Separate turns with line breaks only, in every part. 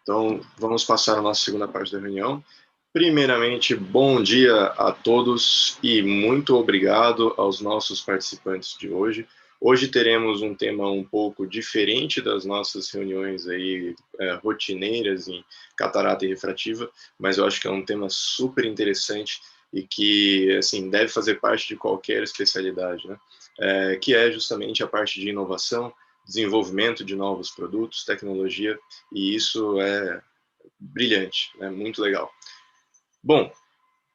Então, vamos passar a nossa segunda parte da reunião. Primeiramente, bom dia a todos e muito obrigado aos nossos participantes de hoje. Hoje teremos um tema um pouco diferente das nossas reuniões aí, rotineiras em catarata e refrativa, mas eu acho que é um tema super interessante e que, assim, deve fazer parte de qualquer especialidade, né? Que é justamente a parte de inovação, desenvolvimento de novos produtos, tecnologia, e isso é brilhante, é muito legal. Bom,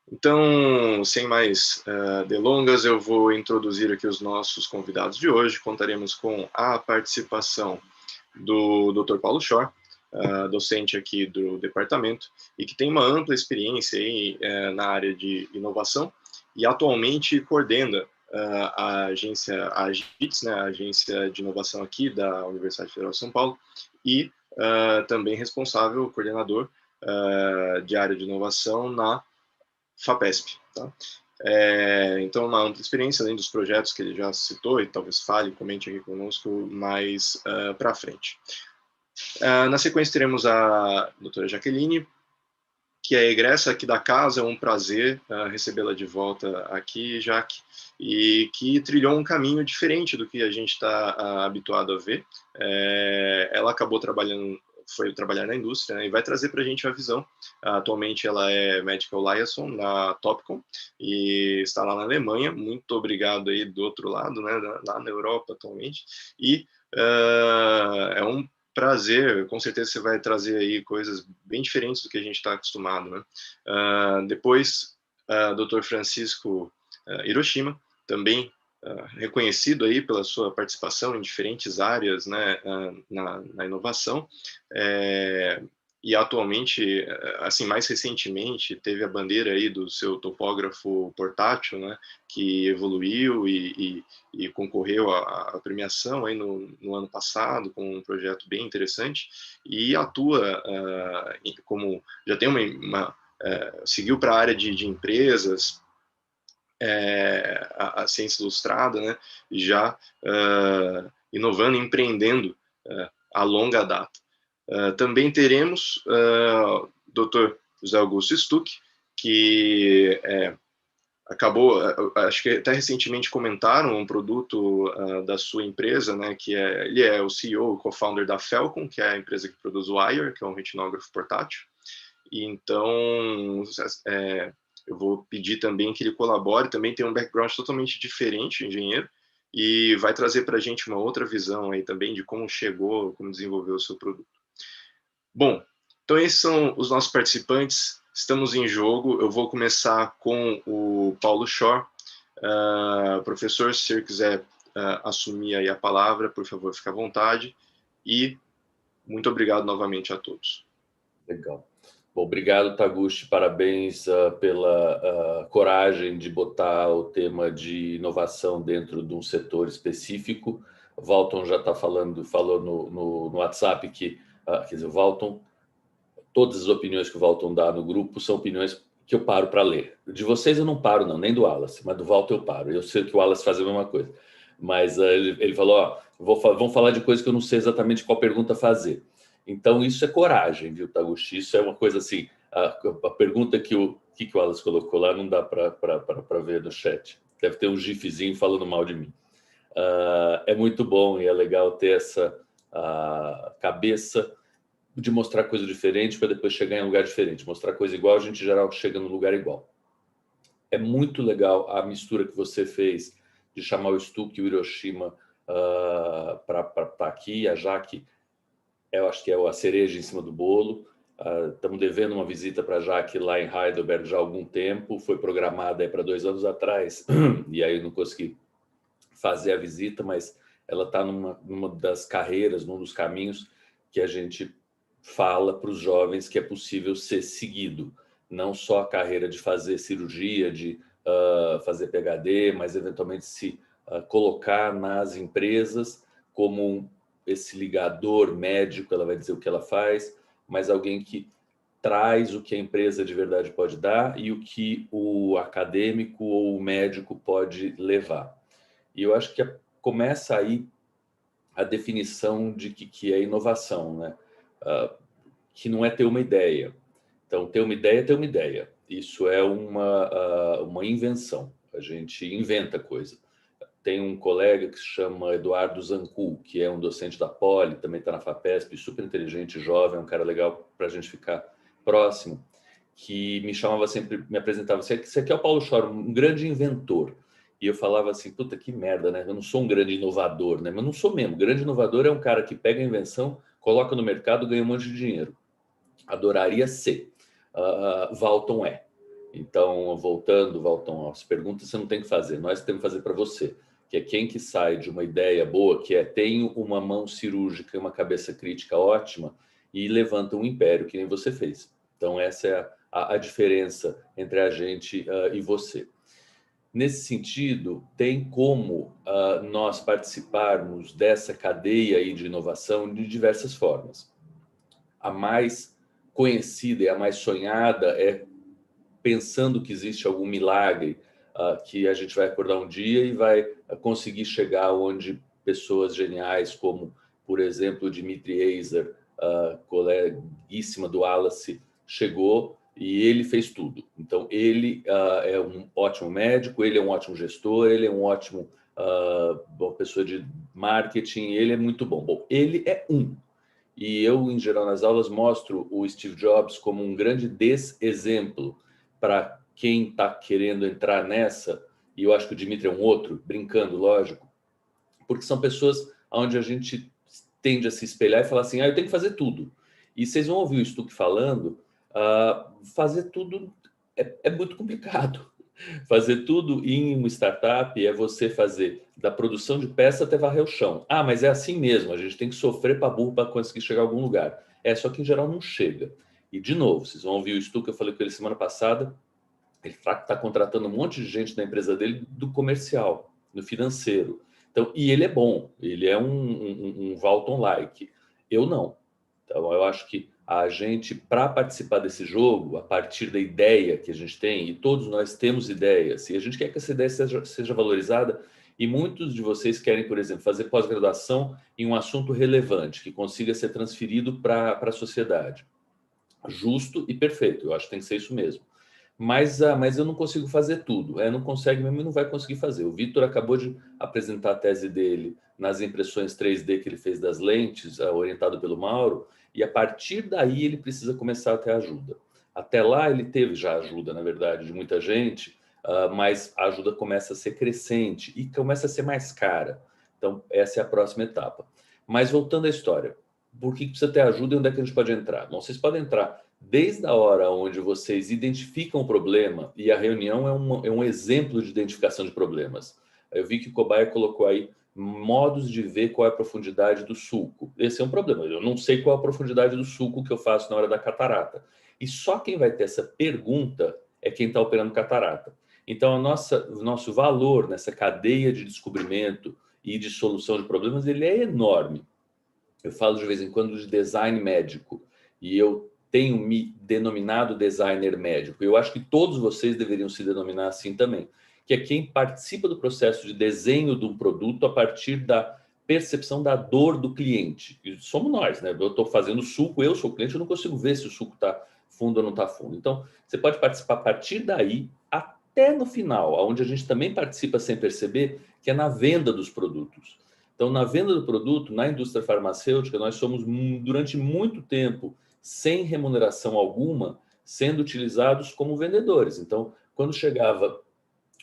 então, sem mais delongas, eu vou introduzir aqui os nossos convidados de hoje. Contaremos com a participação do Dr. Paulo Shore, docente aqui do departamento, e que tem uma ampla experiência aí, na área de inovação, e atualmente coordena a agência a AGITS, né, a Agência de Inovação aqui da Universidade Federal de São Paulo, e também responsável, coordenador de área de inovação na FAPESP. Tá? Então, uma ampla experiência, além dos projetos que ele já citou, e talvez fale, comente aqui conosco mais para frente. Na sequência, teremos a doutora Jaqueline, que é egressa aqui da casa, é um prazer recebê-la de volta aqui, Jaque, e que trilhou um caminho diferente do que a gente está habituado a ver. Ela acabou foi trabalhar na indústria, né, e vai trazer para a gente a visão. Atualmente ela é Medical Liaison na Topcon e está lá na Alemanha. Muito obrigado aí do outro lado, né, lá na Europa atualmente. E é um prazer, com certeza você vai trazer aí coisas bem diferentes do que a gente está acostumado, né? Depois, Dr. Francisco Hiroshima, também reconhecido aí pela sua participação em diferentes áreas, né, na inovação, e atualmente, assim, mais recentemente, teve a bandeira aí do seu topógrafo portátil, né, que evoluiu e concorreu à premiação aí no ano passado com um projeto bem interessante, e atua como, já tem seguiu para a área de empresas, a ciência ilustrada, né, já inovando e empreendendo a longa data. Também teremos Dr. José Augusto Stuck, que acabou, acho que até recentemente comentaram um produto da sua empresa, né, que ele é o CEO, o co-founder da Felcom, que é a empresa que produz o Wire, que é um retinógrafo portátil. E então, eu vou pedir também que ele colabore, também tem um background totalmente diferente, engenheiro, e vai trazer para a gente uma outra visão aí também de como chegou, como desenvolveu o seu produto. Bom, então esses são os nossos participantes, estamos em jogo, eu vou começar com o Paulo Shore. Professor, se você quiser assumir aí a palavra, por favor, fique à vontade, e muito obrigado novamente a todos.
Legal. Bom, obrigado, Taguchi, parabéns pela coragem de botar o tema de inovação dentro de um setor específico. O Walton já está falou no WhatsApp que, quer dizer, o Walton, todas as opiniões que o Walton dá no grupo são opiniões que eu paro para ler. De vocês eu não paro, não, nem do Wallace, mas do Walton eu paro. Eu sei que o Wallace faz a mesma coisa. Mas ele falou, vamos falar de coisas que eu não sei exatamente qual pergunta fazer. Então, isso é coragem, viu, Taguchi? Isso é uma coisa assim, a pergunta que o Wallace colocou lá não dá para ver no chat. Deve ter um gifzinho falando mal de mim. É muito bom e é legal ter essa cabeça de mostrar coisa diferente para depois chegar em um lugar diferente. Mostrar coisa igual, a gente, em geral, chega no lugar igual. É muito legal a mistura que você fez de chamar o Stuck e o Hiroshima para aqui, a Jaque, eu acho que é a cereja em cima do bolo. Estamos devendo uma visita para a Jaque lá em Heidelberg já há algum tempo, foi programada para 2 anos atrás, e aí eu não consegui fazer a visita, mas ela está numa das carreiras, num dos caminhos que a gente fala para os jovens que é possível ser seguido. Não só a carreira de fazer cirurgia, de fazer PhD, mas eventualmente se colocar nas empresas como esse ligador médico, ela vai dizer o que ela faz, mas alguém que traz o que a empresa de verdade pode dar e o que o acadêmico ou o médico pode levar. E eu acho que começa aí a definição de que é inovação, né? que não é ter uma ideia. Então, ter uma ideia é ter uma ideia. Isso é uma invenção. A gente inventa coisa. Tem um colega que se chama Eduardo Zancu, que é um docente da Poli, também está na FAPESP, super inteligente, jovem, um cara legal para a gente ficar próximo, que me chamava sempre, me apresentava assim, esse aqui é o Paulo Choro, um grande inventor. E eu falava assim, puta, que merda, né? Eu não sou um grande inovador, né? Mas não sou mesmo. Grande inovador é um cara que pega a invenção, coloca no mercado, ganha um monte de dinheiro. Adoraria ser. Walton é. Então, voltando, Walton, as perguntas você não tem que fazer, nós temos que fazer para você, que é quem que sai de uma ideia boa, que é tenho uma mão cirúrgica e uma cabeça crítica ótima e levanta um império, que nem você fez. Então, essa é a diferença entre a gente e você. Nesse sentido, tem como nós participarmos dessa cadeia aí de inovação de diversas formas. A mais conhecida e a mais sonhada é pensando que existe algum milagre que a gente vai acordar um dia e vai conseguir chegar onde pessoas geniais como, por exemplo, Dimitri Eyser, coleguíssima do Wallace, chegou e ele fez tudo. Então, ele é um ótimo médico, ele é um ótimo gestor, ele é um ótimo uma pessoa de marketing, ele é muito bom. Bom, ele é um. E eu, em geral, nas aulas, mostro o Steve Jobs como um grande desexemplo para quem está querendo entrar nessa, e eu acho que o Dimitri é um outro, brincando, lógico, porque são pessoas onde a gente tende a se espelhar e falar assim, eu tenho que fazer tudo. E vocês vão ouvir o Stuck falando, fazer tudo é muito complicado. Fazer tudo em uma startup é você fazer da produção de peça até varrer o chão. Mas é assim mesmo, a gente tem que sofrer para burro para conseguir chegar a algum lugar. Só que em geral não chega. E, de novo, vocês vão ouvir o Stu, que eu falei com ele semana passada, ele está contratando um monte de gente da empresa dele do comercial, no financeiro. Então, e ele é bom, ele é um Walton-like. Eu não. Então, eu acho que a gente, para participar desse jogo, a partir da ideia que a gente tem, e todos nós temos ideias, e a gente quer que essa ideia seja valorizada, e muitos de vocês querem, por exemplo, fazer pós-graduação em um assunto relevante, que consiga ser transferido para a sociedade. Justo e perfeito, eu acho que tem que ser isso mesmo. Mas eu não consigo fazer tudo. Não consegue mesmo e não vai conseguir fazer. O Vitor acabou de apresentar a tese dele nas impressões 3D que ele fez das lentes, orientado pelo Mauro, e a partir daí ele precisa começar a ter ajuda. Até lá ele teve já ajuda, na verdade, de muita gente, mas a ajuda começa a ser crescente e começa a ser mais cara. Então, essa é a próxima etapa. Mas voltando à história, por que precisa ter ajuda e onde é que a gente pode entrar? Bom, vocês podem entrar desde a hora onde vocês identificam o problema, e a reunião é um exemplo de identificação de problemas. Eu vi que o Cobaia colocou aí modos de ver qual é a profundidade do sulco. Esse é um problema. Eu não sei qual é a profundidade do sulco que eu faço na hora da catarata. E só quem vai ter essa pergunta é quem está operando catarata. Então, o nosso valor nessa cadeia de descobrimento e de solução de problemas, ele é enorme. Eu falo de vez em quando de design médico. E eu tenho me denominado designer médico. Eu acho que todos vocês deveriam se denominar assim também, que é quem participa do processo de desenho de um produto a partir da percepção da dor do cliente. E somos nós, né? Eu estou fazendo suco, eu sou cliente, eu não consigo ver se o suco está fundo ou não está fundo. Então, você pode participar a partir daí até no final, onde a gente também participa sem perceber, que é na venda dos produtos. Então, na venda do produto, na indústria farmacêutica, nós somos, durante muito tempo, sem remuneração alguma, sendo utilizados como vendedores. Então, quando chegava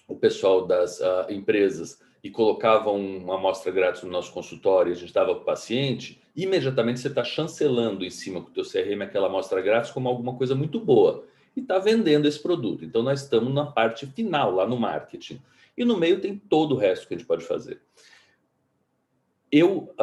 o pessoal das empresas e colocava uma amostra grátis no nosso consultório e a gente dava para o paciente, imediatamente você está chancelando em cima com o teu CRM aquela amostra grátis como alguma coisa muito boa e está vendendo esse produto. Então, nós estamos na parte final, lá no marketing. E no meio tem todo o resto que a gente pode fazer. Eu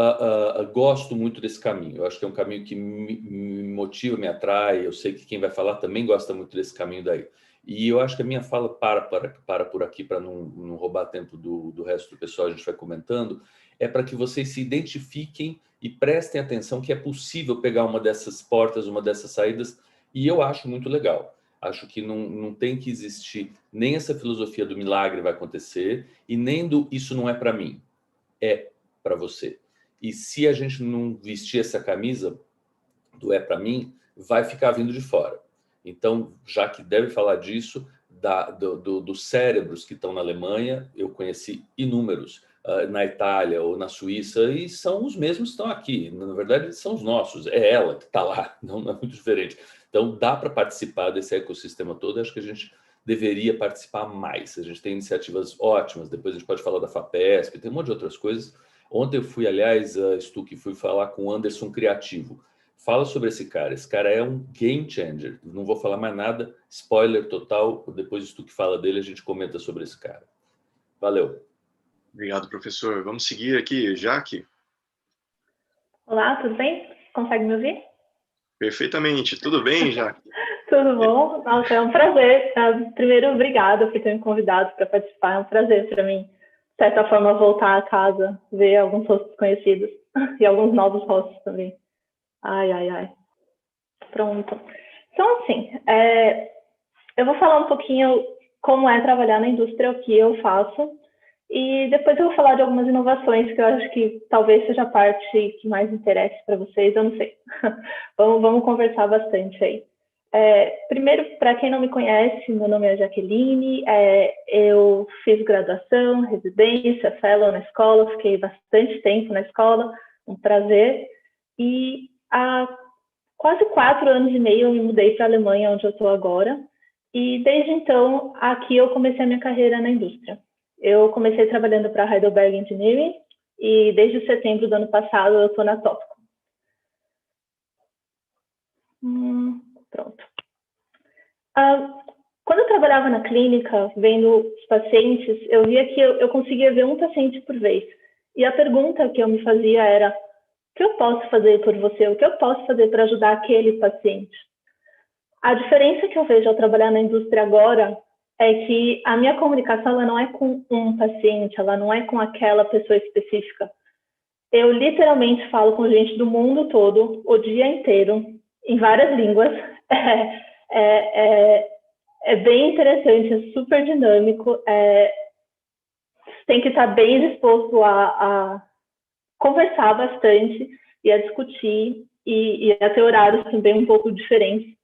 gosto muito desse caminho. Eu acho que é um caminho que me motiva, me atrai. Eu sei que quem vai falar também gosta muito desse caminho daí. E eu acho que a minha fala para por aqui, para não roubar tempo do resto do pessoal, a gente vai comentando, é para que vocês se identifiquem e prestem atenção que é possível pegar uma dessas portas, uma dessas saídas, e eu acho muito legal. Acho que não tem que existir nem essa filosofia do milagre vai acontecer e nem do isso não é para mim. É para você. E se a gente não vestir essa camisa do é para mim, vai ficar vindo de fora. Então, já que deve falar disso, dos cérebros que estão na Alemanha, eu conheci inúmeros na Itália ou na Suíça, e são os mesmos que estão aqui. Na verdade, são os nossos, é ela que está lá, não é muito diferente. Então, dá para participar desse ecossistema todo, acho que a gente deveria participar mais. A gente tem iniciativas ótimas, depois a gente pode falar da FAPESP, tem um monte de outras coisas. Ontem eu fui, aliás, Stuck, fui falar com o Anderson Criativo. Fala sobre esse cara. Esse cara é um game changer. Não vou falar mais nada. Spoiler total. Depois do que fala dele, a gente comenta sobre esse cara. Valeu.
Obrigado, professor. Vamos seguir aqui, Jaque.
Olá, tudo bem? Consegue me ouvir?
Perfeitamente. Tudo bem, Jaque?
Tudo bom? Nossa, é um prazer. Primeiro, obrigada por ter me convidado para participar. É um prazer para mim, de certa forma, voltar a casa, ver alguns rostos conhecidos e alguns novos rostos também. Ai. Pronto. Então, assim, eu vou falar um pouquinho como é trabalhar na indústria, o que eu faço, e depois eu vou falar de algumas inovações que eu acho que talvez seja a parte que mais interesse para vocês, eu não sei. Vamos conversar bastante aí. Primeiro, para quem não me conhece, meu nome é Jaqueline, eu fiz graduação, residência, fellow na escola, fiquei bastante tempo na escola, um prazer, e há quase 4 anos e meio eu me mudei para a Alemanha, onde eu estou agora, e desde então aqui eu comecei a minha carreira na indústria. Eu comecei trabalhando para a Heidelberg Engineering e desde setembro do ano passado eu estou na Topco. Pronto. Quando eu trabalhava na clínica, vendo os pacientes, eu via que eu conseguia ver um paciente por vez. E a pergunta que eu me fazia era: o que eu posso fazer por você? O que eu posso fazer para ajudar aquele paciente? A diferença que eu vejo ao trabalhar na indústria agora é que a minha comunicação ela não é com um paciente, ela não é com aquela pessoa específica. Eu literalmente falo com gente do mundo todo, o dia inteiro, em várias línguas. É bem interessante, é super dinâmico. Tem que estar bem disposto a conversar bastante e a discutir e a ter horários também um pouco diferentes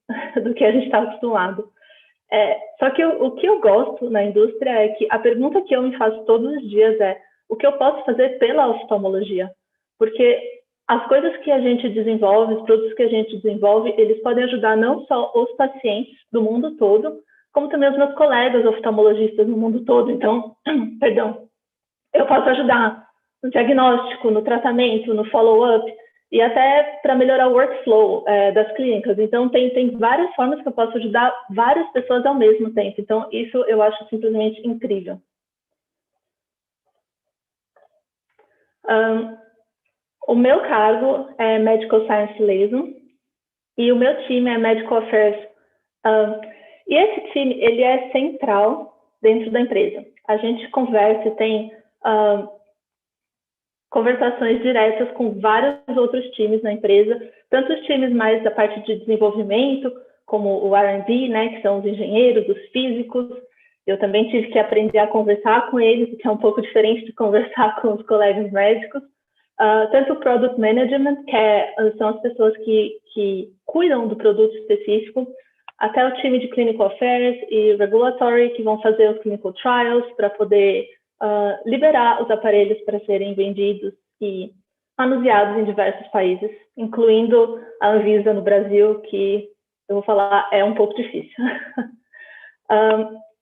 do que a gente está acostumado. Só que o que eu gosto na indústria é que a pergunta que eu me faço todos os dias é: o que eu posso fazer pela oftalmologia? Porque as coisas que a gente desenvolve, os produtos que a gente desenvolve, eles podem ajudar não só os pacientes do mundo todo, como também os meus colegas oftalmologistas no mundo todo. Então, perdão, eu posso ajudar no diagnóstico, no tratamento, no follow-up e até para melhorar o workflow das clínicas. Então, tem várias formas que eu posso ajudar várias pessoas ao mesmo tempo. Então, isso eu acho simplesmente incrível. O meu cargo é Medical Science Liaison e o meu time é Medical Affairs. E esse time, ele é central dentro da empresa. A gente conversa e tem conversações diretas com vários outros times na empresa, tanto os times mais da parte de desenvolvimento, como o R&D, né, que são os engenheiros, os físicos. Eu também tive que aprender a conversar com eles, que é um pouco diferente de conversar com os colegas médicos. Tanto o Product Management, que são as pessoas que cuidam do produto específico, até o time de Clinical Affairs e Regulatory, que vão fazer os Clinical Trials para poder liberar os aparelhos para serem vendidos e anunciados em diversos países, incluindo a Anvisa no Brasil, que eu vou falar é um pouco difícil.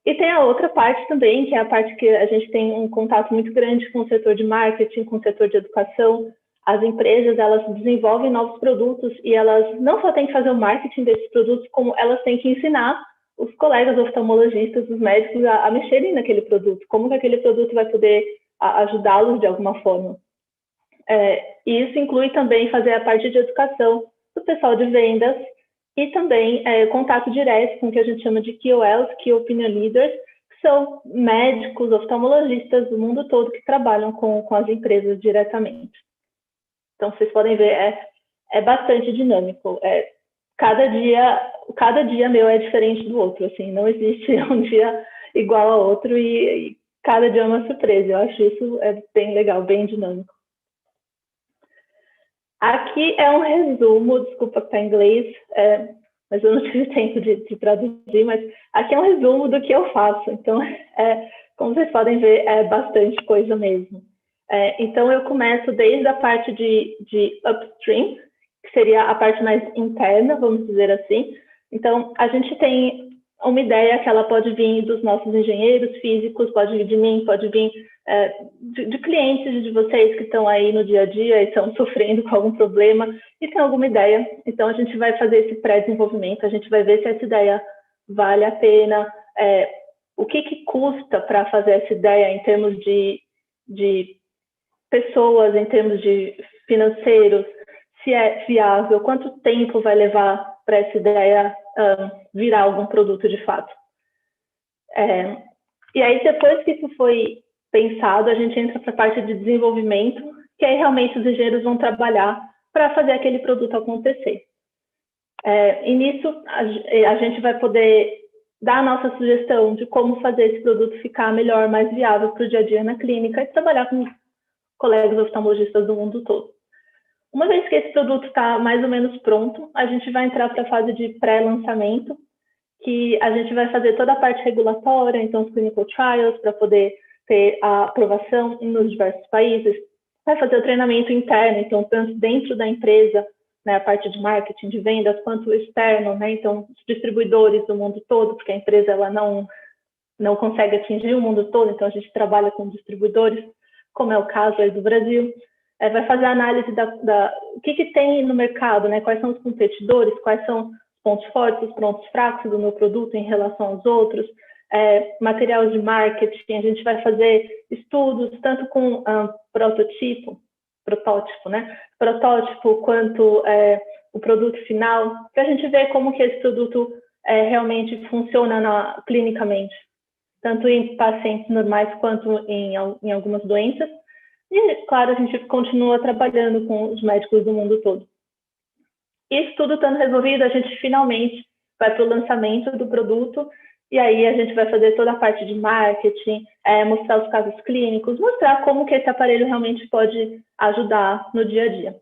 E tem a outra parte também, que é a parte que a gente tem um contato muito grande com o setor de marketing, com o setor de educação. As empresas, elas desenvolvem novos produtos e elas não só têm que fazer o marketing desses produtos, como elas têm que ensinar os colegas oftalmologistas, os médicos, a mexerem naquele produto, como que aquele produto vai poder ajudá-los de alguma forma. E isso inclui também fazer a parte de educação do pessoal de vendas e também contato direto com o que a gente chama de KOLs, Key Opinion Leaders, que são médicos, oftalmologistas do mundo todo que trabalham com as empresas diretamente. Então, vocês podem ver, é bastante dinâmico. Cada dia meu é diferente do outro, assim, não existe um dia igual ao outro e cada dia é uma surpresa. Eu acho isso bem legal, bem dinâmico. Aqui é um resumo, desculpa que está em inglês, mas eu não tive tempo de traduzir, mas aqui é um resumo do que eu faço. Então, como vocês podem ver, é bastante coisa mesmo. Então, eu começo desde a parte de upstream, que seria a parte mais interna, vamos dizer assim. Então, a gente tem uma ideia que ela pode vir dos nossos engenheiros físicos, pode vir de mim, pode vir de clientes de vocês que estão aí no dia a dia e estão sofrendo com algum problema e tem alguma ideia. Então, a gente vai fazer esse pré-desenvolvimento, a gente vai ver se essa ideia vale a pena, o que custa para fazer essa ideia em termos de pessoas, em termos de financeiros, se é viável, quanto tempo vai levar para essa ideia virar algum produto de fato. E aí, depois que isso foi pensado, a gente entra para a parte de desenvolvimento, que aí realmente os engenheiros vão trabalhar para fazer aquele produto acontecer. E nisso, a gente vai poder dar a nossa sugestão de como fazer esse produto ficar melhor, mais viável para o dia a dia na clínica e trabalhar com colegas oftalmologistas do mundo todo. Uma vez que esse produto está mais ou menos pronto, a gente vai entrar para a fase de pré-lançamento, que a gente vai fazer toda a parte regulatória, então os clinical trials, para poder ter a aprovação nos diversos países, vai fazer o treinamento interno, então tanto dentro da empresa, né, a parte de marketing, de vendas, quanto externo, né, então os distribuidores do mundo todo, porque a empresa ela não consegue atingir o mundo todo, então a gente trabalha com distribuidores, como é o caso aí do Brasil. Vai fazer a análise o que tem no mercado, né? Quais são os competidores, quais são os pontos fortes, os pontos fracos do meu produto em relação aos outros, material de marketing, a gente vai fazer estudos tanto com protótipo, né? Protótipo quanto o produto final, para a gente ver como que esse produto realmente funciona clinicamente, tanto em pacientes normais quanto em algumas doenças. E, claro, a gente continua trabalhando com os médicos do mundo todo. Isso tudo estando resolvido, a gente finalmente vai para o lançamento do produto e aí a gente vai fazer toda a parte de marketing, mostrar os casos clínicos, mostrar como que esse aparelho realmente pode ajudar no dia a dia.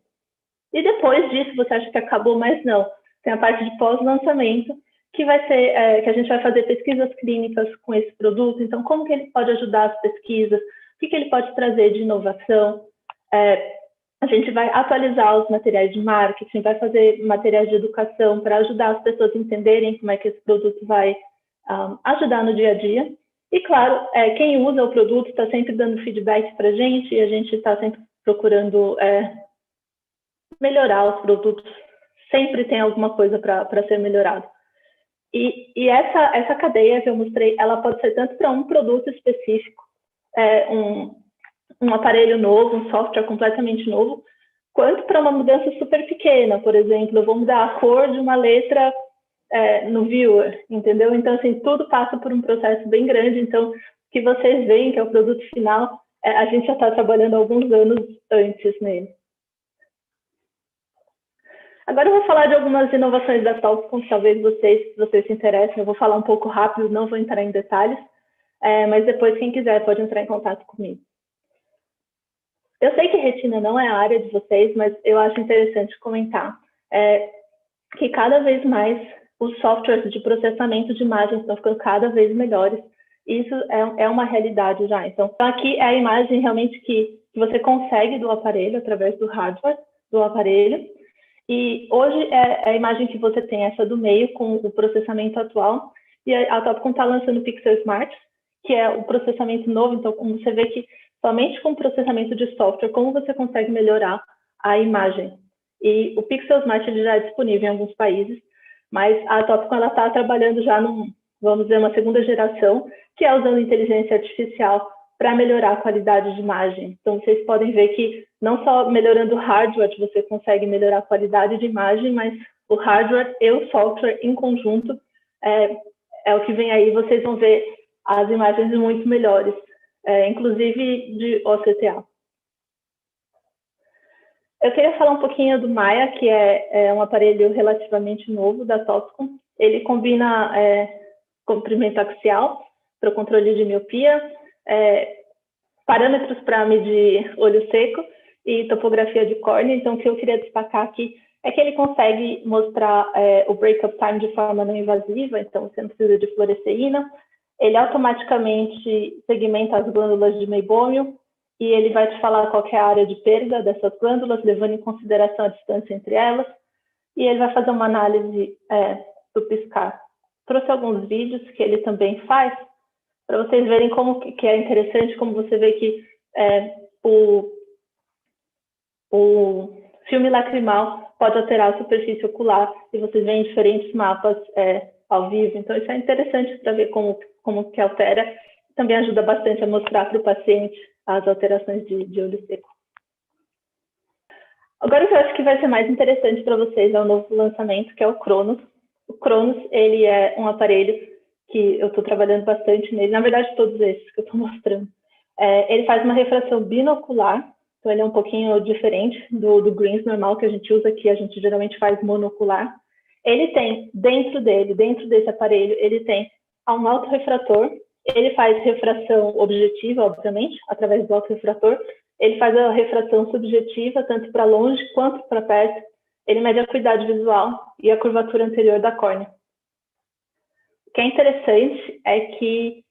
E depois disso, você acha que acabou, mas não. Tem a parte de pós-lançamento, que vai ser que a gente vai fazer pesquisas clínicas com esse produto. Então, como que ele pode ajudar as pesquisas? O que ele pode trazer de inovação? A gente vai atualizar os materiais de marketing, vai fazer materiais de educação para ajudar as pessoas a entenderem como é que esse produto vai ajudar no dia a dia. E, claro, quem usa o produto está sempre dando feedback para a gente e a gente está sempre procurando melhorar os produtos. Sempre tem alguma coisa para ser melhorado. E essa cadeia que eu mostrei, ela pode ser tanto para um produto específico, um aparelho novo, um software completamente novo, quanto para uma mudança super pequena. Por exemplo, eu vou mudar a cor de uma letra no viewer, entendeu? Então, assim, tudo passa por um processo bem grande. Então, o que vocês veem, que é o produto final, a gente já está trabalhando há alguns anos antes nele. Agora eu vou falar de algumas inovações da Topcon, que talvez vocês se interessem. Eu vou falar um pouco rápido, não vou entrar em detalhes, mas depois, quem quiser, pode entrar em contato comigo. Eu sei que retina não é a área de vocês, mas eu acho interessante comentar que cada vez mais os softwares de processamento de imagens estão ficando cada vez melhores. Isso é uma realidade já. Então, aqui é a imagem realmente que você consegue do aparelho, através do hardware do aparelho. E hoje é a imagem que você tem, essa do meio, com o processamento atual. E a Topcon está lançando o Pixel Smart, que é o processamento novo. Então, como você vê que somente com o processamento de software, como você consegue melhorar a imagem. E o Pixel Smart ele já é disponível em alguns países, mas a Topcon está trabalhando já vamos dizer, uma segunda geração, que é usando inteligência artificial para melhorar a qualidade de imagem. Então, vocês podem ver que não só melhorando o hardware você consegue melhorar a qualidade de imagem, mas o hardware e o software em conjunto é o que vem aí. Vocês vão ver as imagens muito melhores, inclusive de OCTA. Eu queria falar um pouquinho do Maya, que é um aparelho relativamente novo da Topcon. Ele combina comprimento axial para o controle de miopia, parâmetros para medir olho seco e topografia de córnea. Então, o que eu queria destacar aqui é que ele consegue mostrar o breakup time de forma não invasiva, então você não precisa de fluoresceína. Ele automaticamente segmenta as glândulas de meibômio e ele vai te falar qual é a área de perda dessas glândulas, levando em consideração a distância entre elas. E ele vai fazer uma análise do piscar. Trouxe alguns vídeos que ele também faz, para vocês verem como que é interessante, como você vê que o filme lacrimal pode alterar a superfície ocular, e vocês veem diferentes mapas ao vivo. Então, isso é interessante para ver como que altera. Também ajuda bastante a mostrar para o paciente as alterações de olho seco. Agora, o que eu acho que vai ser mais interessante para vocês é o novo lançamento, que é o Cronos. O Cronos, ele é um aparelho que eu estou trabalhando bastante nele. Na verdade, todos esses que eu estou mostrando. Ele faz uma refração binocular, então ele é um pouquinho diferente do Greens normal que a gente usa, que a gente geralmente faz monocular. Ele tem, dentro desse aparelho, ele tem um autorrefrator. Ele faz refração objetiva, obviamente, através do autorrefrator. Ele faz a refração subjetiva, tanto para longe quanto para perto. Ele mede a acuidade visual e a curvatura anterior da córnea. O que é interessante é que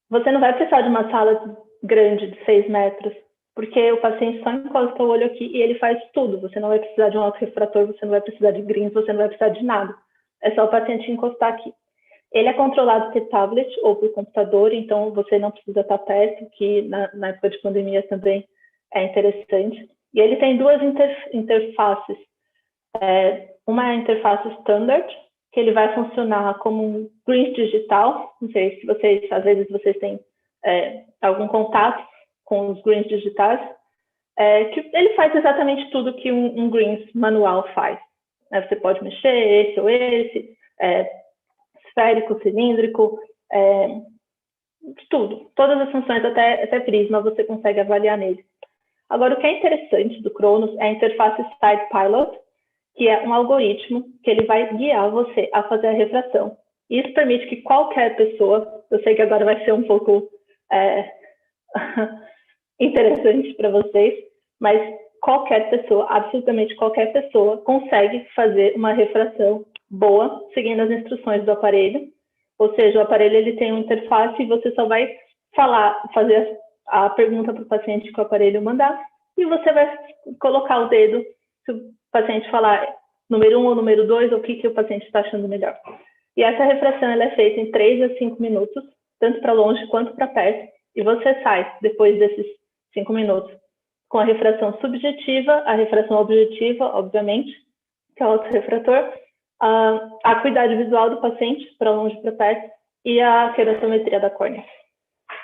você não vai precisar de uma sala grande de 6 metros, porque o paciente só encosta o olho aqui e ele faz tudo. Você não vai precisar de um autorrefrator, você não vai precisar de greens, você não vai precisar de nada. É só o paciente encostar aqui. Ele é controlado por tablet ou por computador, então você não precisa estar perto, que na época de pandemia também é interessante. E ele tem duas interfaces. Uma é a interface standard, que ele vai funcionar como um greens digital. Não sei se às vezes vocês têm algum contato com os greens digitais, que ele faz exatamente tudo que um greens manual faz. Você pode mexer esse ou esse, esférico, cilíndrico, tudo. Todas as funções, até prisma, você consegue avaliar nele. Agora, o que é interessante do Cronos é a interface Side Pilot, que é um algoritmo que ele vai guiar você a fazer a refração. Isso permite que qualquer pessoa, eu sei que agora vai ser um pouco interessante para vocês, mas qualquer pessoa, absolutamente qualquer pessoa, consegue fazer uma refração boa, seguindo as instruções do aparelho. Ou seja, o aparelho ele tem uma interface e você só vai fazer a pergunta para o paciente que o aparelho mandar, e você vai colocar o dedo, se o paciente falar número 1 ou número 2, o que o paciente está achando melhor. E essa refração ela é feita em 3 a 5 minutos, tanto para longe quanto para perto, e você sai, depois desses 5 minutos, com a refração subjetiva, a refração objetiva, obviamente, que é o autorrefrator, a acuidade visual do paciente, para longe e para perto, e a queratometria da córnea.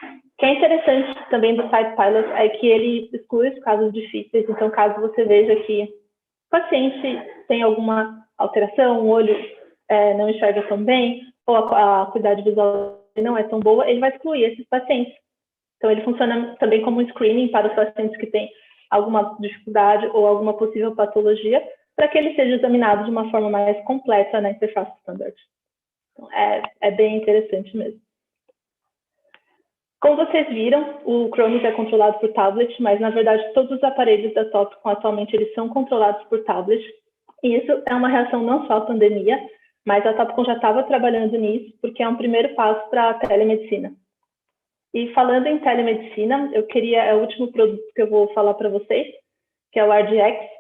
O que é interessante também do Side Pilot é que ele exclui os casos difíceis. Então, caso você veja que o paciente tem alguma alteração, o olho não enxerga tão bem, ou a acuidade visual não é tão boa, ele vai excluir esses pacientes. Então, ele funciona também como um screening para os pacientes que têm alguma dificuldade ou alguma possível patologia, para que ele seja examinado de uma forma mais completa na interface standard. Então, é bem interessante mesmo. Como vocês viram, o Cronos é controlado por tablet, mas na verdade todos os aparelhos da Topcon atualmente eles são controlados por tablet. E isso é uma reação não só à pandemia, mas a Topcon já estava trabalhando nisso, porque é um primeiro passo para a telemedicina. E falando em telemedicina, é o último produto que eu vou falar para vocês, que é o RDX.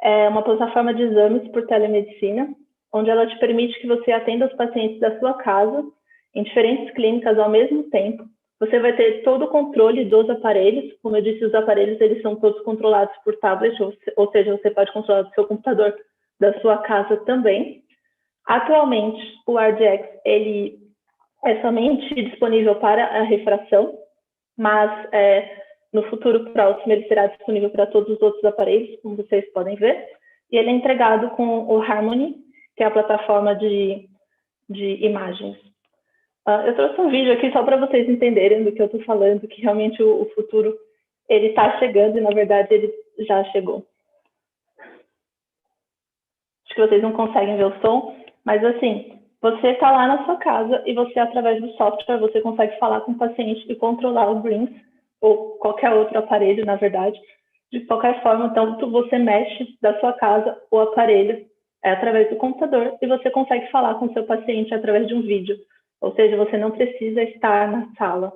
É uma plataforma de exames por telemedicina, onde ela te permite que você atenda os pacientes da sua casa, em diferentes clínicas ao mesmo tempo. Você vai ter todo o controle dos aparelhos. Como eu disse, os aparelhos eles são todos controlados por tablet, ou seja, você pode controlar do seu computador da sua casa também. Atualmente, o RDX ele é somente disponível para a refração, mas no futuro próximo ele será disponível para todos os outros aparelhos, como vocês podem ver. E ele é entregado com o Harmony, que é a plataforma de imagens. Eu trouxe um vídeo aqui só para vocês entenderem do que eu estou falando, que realmente o futuro ele está chegando e, na verdade, ele já chegou. Acho que vocês não conseguem ver o som, mas, assim, você está lá na sua casa e você, através do software, você consegue falar com o paciente e controlar o Greens, ou qualquer outro aparelho, na verdade, de qualquer forma, tanto você mexe da sua casa o aparelho através do computador e você consegue falar com o seu paciente através de um vídeo. Ou seja, você não precisa estar na sala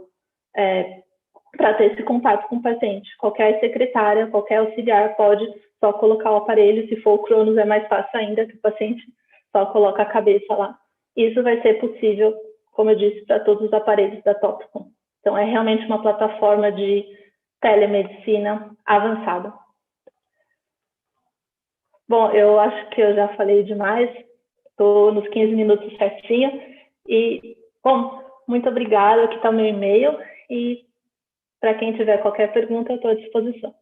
para ter esse contato com o paciente. Qualquer secretária, qualquer auxiliar pode só colocar o aparelho. Se for o Cronos, é mais fácil ainda, que o paciente só coloca a cabeça lá. Isso vai ser possível, como eu disse, para todos os aparelhos da Topcon. Então, é realmente uma plataforma de telemedicina avançada. Bom, eu acho que eu já falei demais, estou nos 15 minutos certinho. E, bom, muito obrigada, aqui está o meu e-mail, e para quem tiver qualquer pergunta, eu estou à disposição.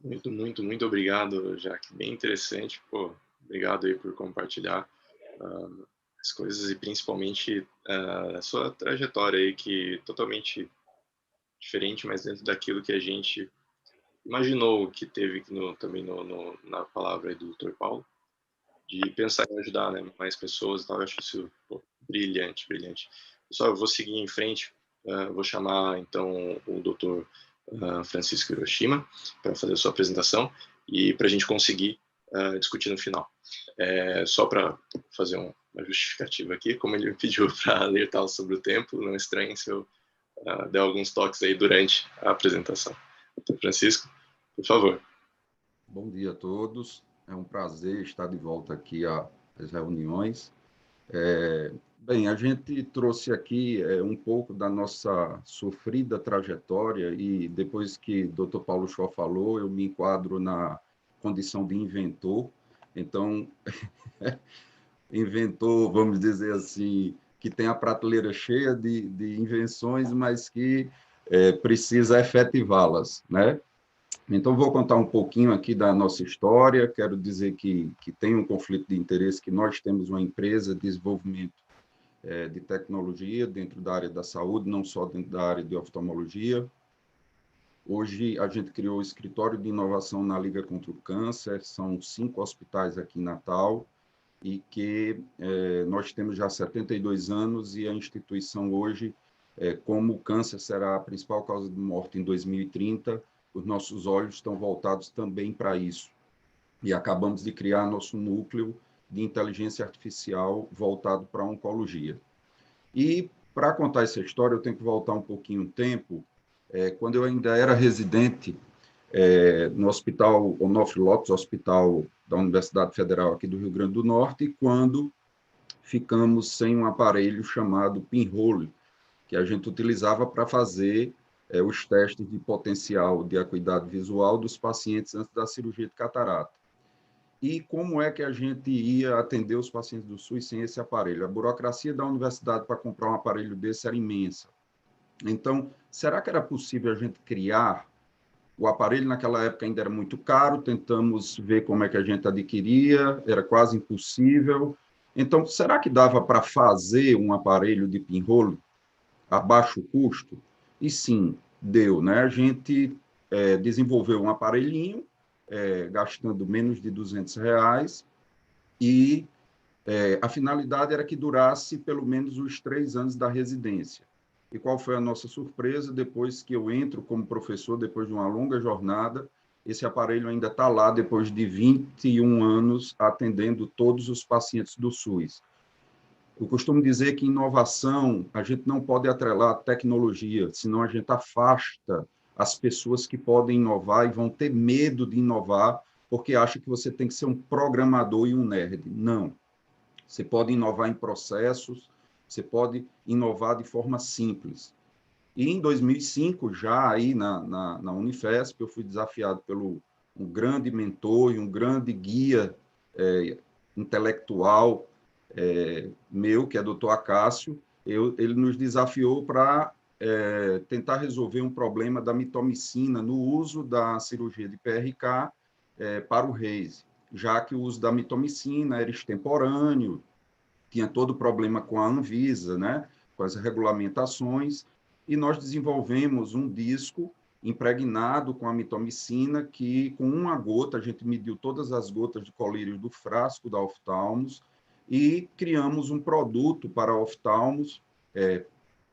Muito obrigado, Jaque, bem interessante, pô, obrigado aí por compartilhar as coisas e principalmente a sua trajetória aí, que é totalmente diferente, mas dentro daquilo que a gente imaginou que teve também na palavra aí do Dr. Paulo, de pensar em ajudar, né, mais pessoas e tal. Eu acho isso, pô, brilhante. Pessoal, eu vou seguir em frente, vou chamar então o Dr. Francisco Hiroshima para fazer a sua apresentação e para a gente conseguir discutir no final. Só para fazer uma justificativa aqui, como ele me pediu para alertá-lo sobre o tempo, não estranhe se eu der alguns toques aí durante a apresentação. Então, Francisco, por favor.
Bom dia a todos. É um prazer estar de volta aqui às reuniões. Bem, a gente trouxe aqui um pouco da nossa sofrida trajetória e depois que o Dr. Paulo Shaw falou, eu me enquadro na condição de inventor. Então, inventor, vamos dizer assim, que tem a prateleira cheia de invenções, mas que precisa efetivá-las, né? Então, vou contar um pouquinho aqui da nossa história. Quero dizer que tem um conflito de interesse, que nós temos uma empresa de desenvolvimento de tecnologia dentro da área da saúde, não só dentro da área de oftalmologia. Hoje, a gente criou o Escritório de Inovação na Liga contra o Câncer, são 5 hospitais aqui em Natal, e que nós temos já 72 anos, e a instituição hoje, como o câncer será a principal causa de morte em 2030, os nossos olhos estão voltados também para isso. E acabamos de criar nosso núcleo de inteligência artificial voltado para a oncologia. E, para contar essa história, eu tenho que voltar um pouquinho no tempo. Quando eu ainda era residente no Hospital Onofre Lopes, hospital da Universidade Federal aqui do Rio Grande do Norte, quando ficamos sem um aparelho chamado pinhole, que a gente utilizava para fazer os testes de potencial de acuidade visual dos pacientes antes da cirurgia de catarata. E como é que a gente ia atender os pacientes do SUS sem esse aparelho? A burocracia da universidade para comprar um aparelho desse era imensa. Então, será que era possível a gente criar? O aparelho naquela época ainda era muito caro, tentamos ver como é que a gente adquiria, era quase impossível. Então, será que dava para fazer um aparelho de pinhole a baixo custo? E sim, deu, né? A gente desenvolveu um aparelhinho, gastando menos de R$200, e a finalidade era que durasse pelo menos os 3 anos da residência. E qual foi a nossa surpresa? Depois que eu entro como professor, depois de uma longa jornada, esse aparelho ainda está lá depois de 21 anos atendendo todos os pacientes do SUS. Eu costumo dizer que inovação, a gente não pode atrelar a tecnologia, senão a gente afasta as pessoas que podem inovar e vão ter medo de inovar, porque acham que você tem que ser um programador e um nerd. Não. Você pode inovar em processos, você pode inovar de forma simples. E em 2005, já aí na Unifesp, eu fui desafiado pelo um grande mentor e um grande guia intelectual meu, que é o Dr. Acácio. Ele nos desafiou para tentar resolver um problema da mitomicina no uso da cirurgia de PRK para o Reis, já que o uso da mitomicina era extemporâneo, tinha todo o problema com a Anvisa, né, com as regulamentações, e nós desenvolvemos um disco impregnado com a mitomicina, que com uma gota, a gente mediu todas as gotas de colírio do frasco da oftalmos, e criamos um produto para oftalmos,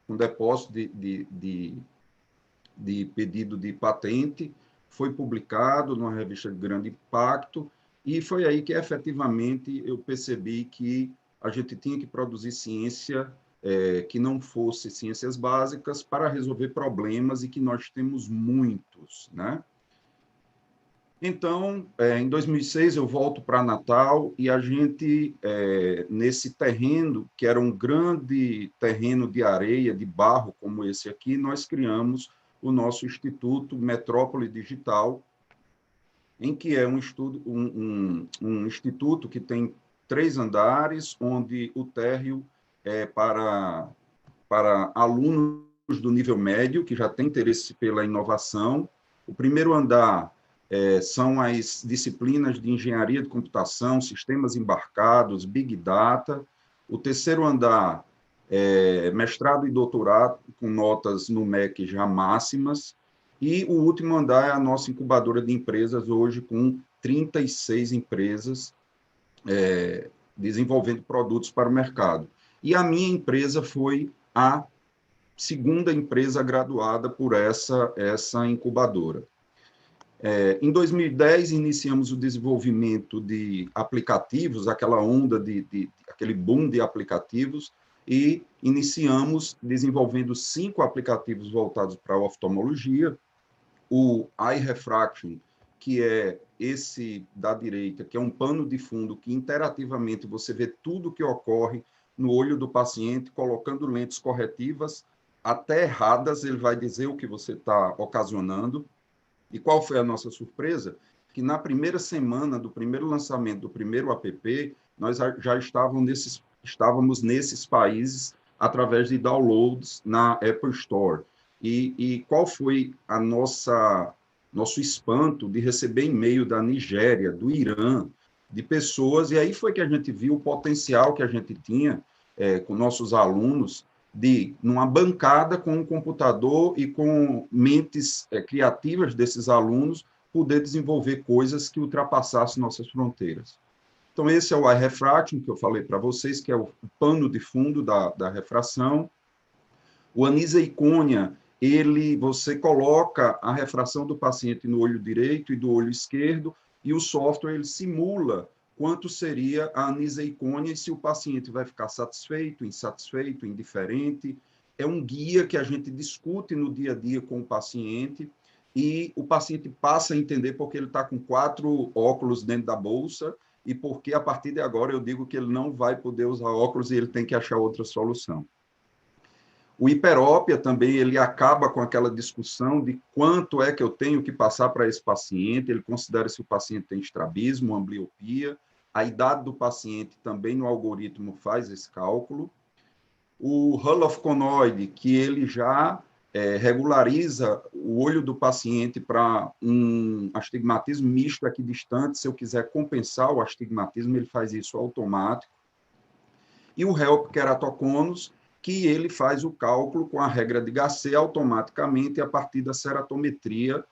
com depósito de pedido de patente, foi publicado numa revista de grande impacto, e foi aí que, efetivamente, eu percebi que a gente tinha que produzir ciência que não fosse ciências básicas para resolver problemas, e que nós temos muitos, né? Então, em 2006, eu volto para Natal, e a gente, nesse terreno, que era um grande terreno de areia, de barro, como esse aqui, nós criamos o nosso Instituto Metrópole Digital, em que é um instituto que tem 3 andares, onde o térreo é para alunos do nível médio, que já tem interesse pela inovação. O primeiro andar são as disciplinas de engenharia de computação, sistemas embarcados, Big Data. O terceiro andar mestrado e doutorado, com notas no MEC já máximas. E o último andar é a nossa incubadora de empresas, hoje com 36 empresas desenvolvendo produtos para o mercado. E a minha empresa foi a segunda empresa graduada por essa incubadora. Em 2010, iniciamos o desenvolvimento de aplicativos, aquela onda, aquele boom de aplicativos, e iniciamos desenvolvendo 5 aplicativos voltados para a oftalmologia. O Eye Refraction, que é esse da direita, que é um pano de fundo que interativamente você vê tudo o que ocorre no olho do paciente, colocando lentes corretivas, até erradas, ele vai dizer o que você está ocasionando. E qual foi a nossa surpresa? Que na primeira semana do primeiro lançamento do primeiro app, nós já estávamos nesses países através de downloads na Apple Store. E qual foi a nosso espanto de receber e-mail da Nigéria, do Irã, de pessoas, e aí foi que a gente viu o potencial que a gente tinha com nossos alunos, de, numa bancada com um computador e com mentes criativas desses alunos, poder desenvolver coisas que ultrapassassem nossas fronteiras. Então, esse é o Eye Refraction, que eu falei para vocês, que é o pano de fundo da refração. O aniseicônia, você coloca a refração do paciente no olho direito e do olho esquerdo, e o software ele simula quanto seria a aniseicônia e se o paciente vai ficar satisfeito, insatisfeito, indiferente. É um guia que a gente discute no dia a dia com o paciente, e o paciente passa a entender porque ele está com 4 óculos dentro da bolsa, e porque, a partir de agora, eu digo que ele não vai poder usar óculos e ele tem que achar outra solução. O hiperópia também, ele acaba com aquela discussão de quanto é que eu tenho que passar para esse paciente, ele considera se o paciente tem estrabismo, ambliopia, a idade do paciente também no algoritmo faz esse cálculo. O Hull of Conoid, que ele já regulariza o olho do paciente para um astigmatismo misto equidistante, se eu quiser compensar o astigmatismo, ele faz isso automático. E o Help Keratoconus, que ele faz o cálculo com a regra de Gacé automaticamente a partir da ceratometria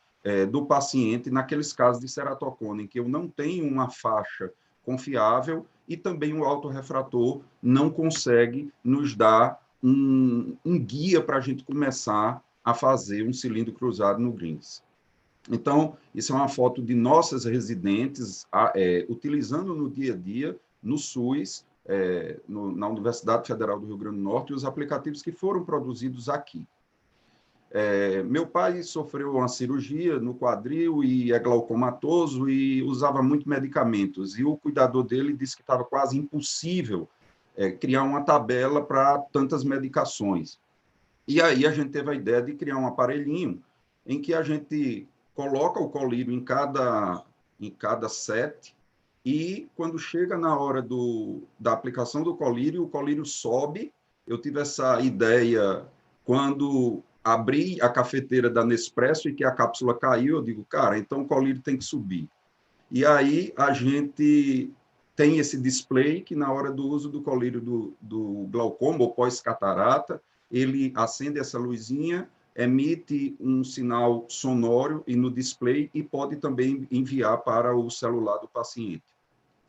do paciente, naqueles casos de ceratocone, em que eu não tenho uma faixa confiável e também o autorrefrator não consegue nos dar um guia para a gente começar a fazer um cilindro cruzado no Grins. Então, isso é uma foto de nossas residentes utilizando no dia a dia, no SUS, na Universidade Federal do Rio Grande do Norte, e os aplicativos que foram produzidos aqui. Meu pai sofreu uma cirurgia no quadril e é glaucomatoso e usava muito medicamentos, e o cuidador dele disse que estava quase impossível criar uma tabela para tantas medicações. E aí a gente teve a ideia de criar um aparelhinho em que a gente coloca o colírio em cada set, e quando chega na hora da aplicação do colírio, o colírio sobe. Eu tive essa ideia quando abri a cafeteira da Nespresso e que a cápsula caiu, eu digo, cara, então o colírio tem que subir. E aí a gente tem esse display que na hora do uso do colírio do glaucoma ou pós-catarata, ele acende essa luzinha, emite um sinal sonoro e no display, e pode também enviar para o celular do paciente.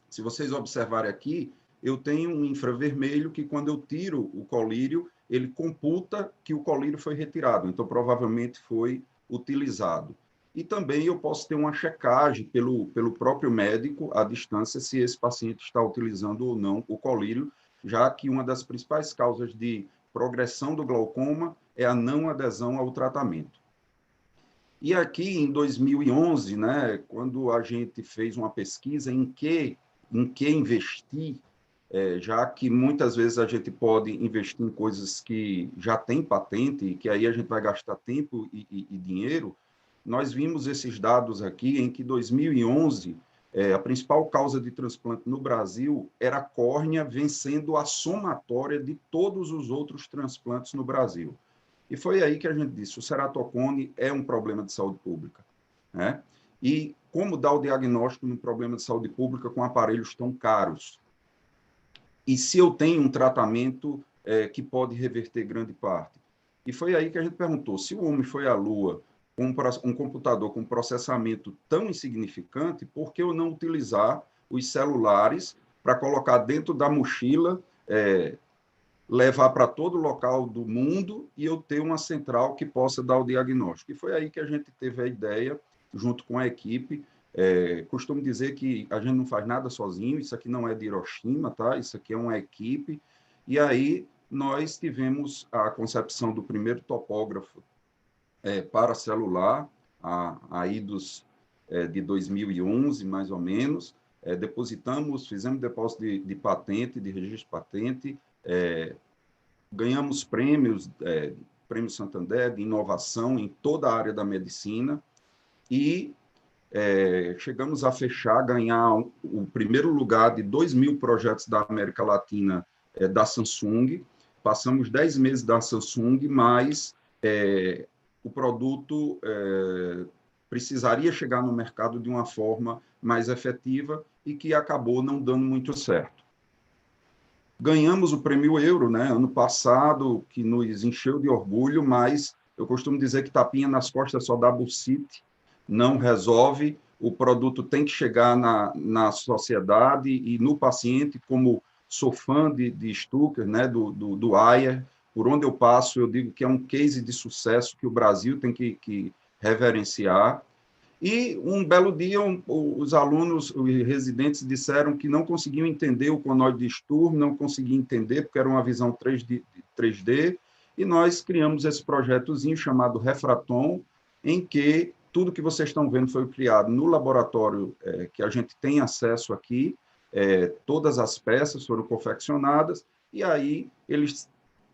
Se vocês observarem aqui, eu tenho um infravermelho que, quando eu tiro o colírio, ele computa que o colírio foi retirado, então provavelmente foi utilizado. e também eu posso ter uma checagem pelo próprio médico à distância se esse paciente está utilizando ou não o colírio, já que uma das principais causas de progressão do glaucoma é a não adesão ao tratamento. E aqui, em 2011, né, quando a gente fez uma pesquisa em que investir, já que muitas vezes a gente pode investir em coisas que já têm patente, e que aí a gente vai gastar tempo e dinheiro, nós vimos esses dados aqui em que 2011, a principal causa de transplante no Brasil era a córnea, vencendo a somatória de todos os outros transplantes no Brasil. E foi aí que a gente disse, o ceratocone é um problema de saúde pública, né? E como dar o diagnóstico num problema de saúde pública com aparelhos tão caros? E se eu tenho um tratamento que pode reverter grande parte? E foi aí que a gente perguntou, se o homem foi à Lua com um computador com processamento tão insignificante, por que eu não utilizar os celulares para colocar dentro da mochila, levar para todo local do mundo e eu ter uma central que possa dar o diagnóstico? E foi aí que a gente teve a ideia, junto com a equipe. Costumo dizer que a gente não faz nada sozinho, isso aqui não é de Hiroshima, tá? Isso aqui é uma equipe. E aí nós tivemos a concepção do primeiro topógrafo para celular, aí de 2011, mais ou menos. Fizemos depósito de patente, de registro de patente, ganhamos prêmios, Prêmio Santander de inovação em toda a área da medicina e chegamos a ganhar o primeiro lugar de 2.000 projetos da América Latina da Samsung. Passamos 10 meses da Samsung, mas o produto precisaria chegar no mercado de uma forma mais efetiva e que acabou não dando muito certo. Ganhamos o Prêmio Euro, né, ano passado, que nos encheu de orgulho, mas eu costumo dizer que tapinha nas costas só dá bursite, não resolve, o produto tem que chegar na sociedade e no paciente. Como sou fã de Stucker, né, do Ayer, por onde eu passo eu digo que é um case de sucesso que o Brasil tem que reverenciar. E um belo dia, os alunos, os residentes disseram que não conseguiam entender o conoide de Sturm, não conseguiam entender, porque era uma visão 3D, e nós criamos esse projetozinho chamado Refraton, em que tudo que vocês estão vendo foi criado no laboratório que a gente tem acesso aqui, todas as peças foram confeccionadas, e aí eles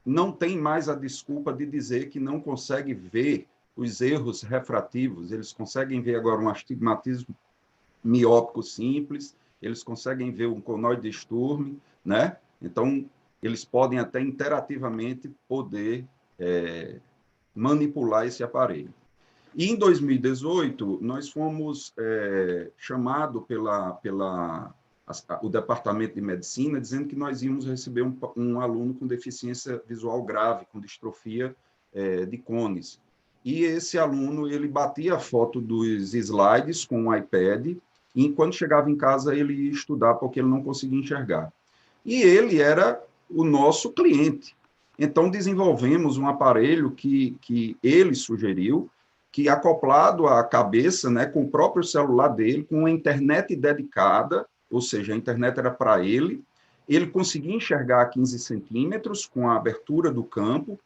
não têm mais a desculpa de dizer que não conseguem ver os erros refrativos, eles conseguem ver agora um astigmatismo miópico simples, eles conseguem ver um conoide de Sturm, né? Então, eles podem até interativamente poder manipular esse aparelho. E em 2018, nós fomos chamados o Departamento de Medicina, dizendo que nós íamos receber um aluno com deficiência visual grave, com distrofia de cones. E esse aluno, ele batia a foto dos slides com o iPad, e quando chegava em casa, ele ia estudar, porque ele não conseguia enxergar. E ele era o nosso cliente. Então, desenvolvemos um aparelho que ele sugeriu, que acoplado à cabeça, né, com o próprio celular dele, com uma internet dedicada, ou seja, a internet era para ele conseguia enxergar a 15 centímetros com a abertura do campo,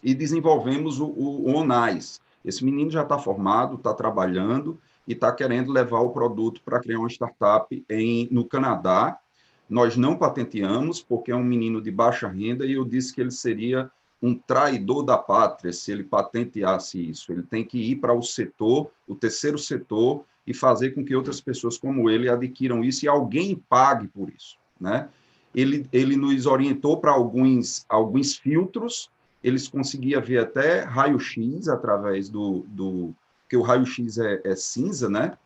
e desenvolvemos o ONAIS. Esse menino já está formado, está trabalhando e está querendo levar o produto para criar uma startup no Canadá. Nós não patenteamos, porque é um menino de baixa renda, e eu disse que ele seria um traidor da pátria se ele patenteasse isso. Ele tem que ir para o terceiro setor, e fazer com que outras pessoas como ele adquiram isso e alguém pague por isso, né? Ele nos orientou para alguns filtros. Eles conseguiam ver até raio-x através porque o raio-x é cinza, né?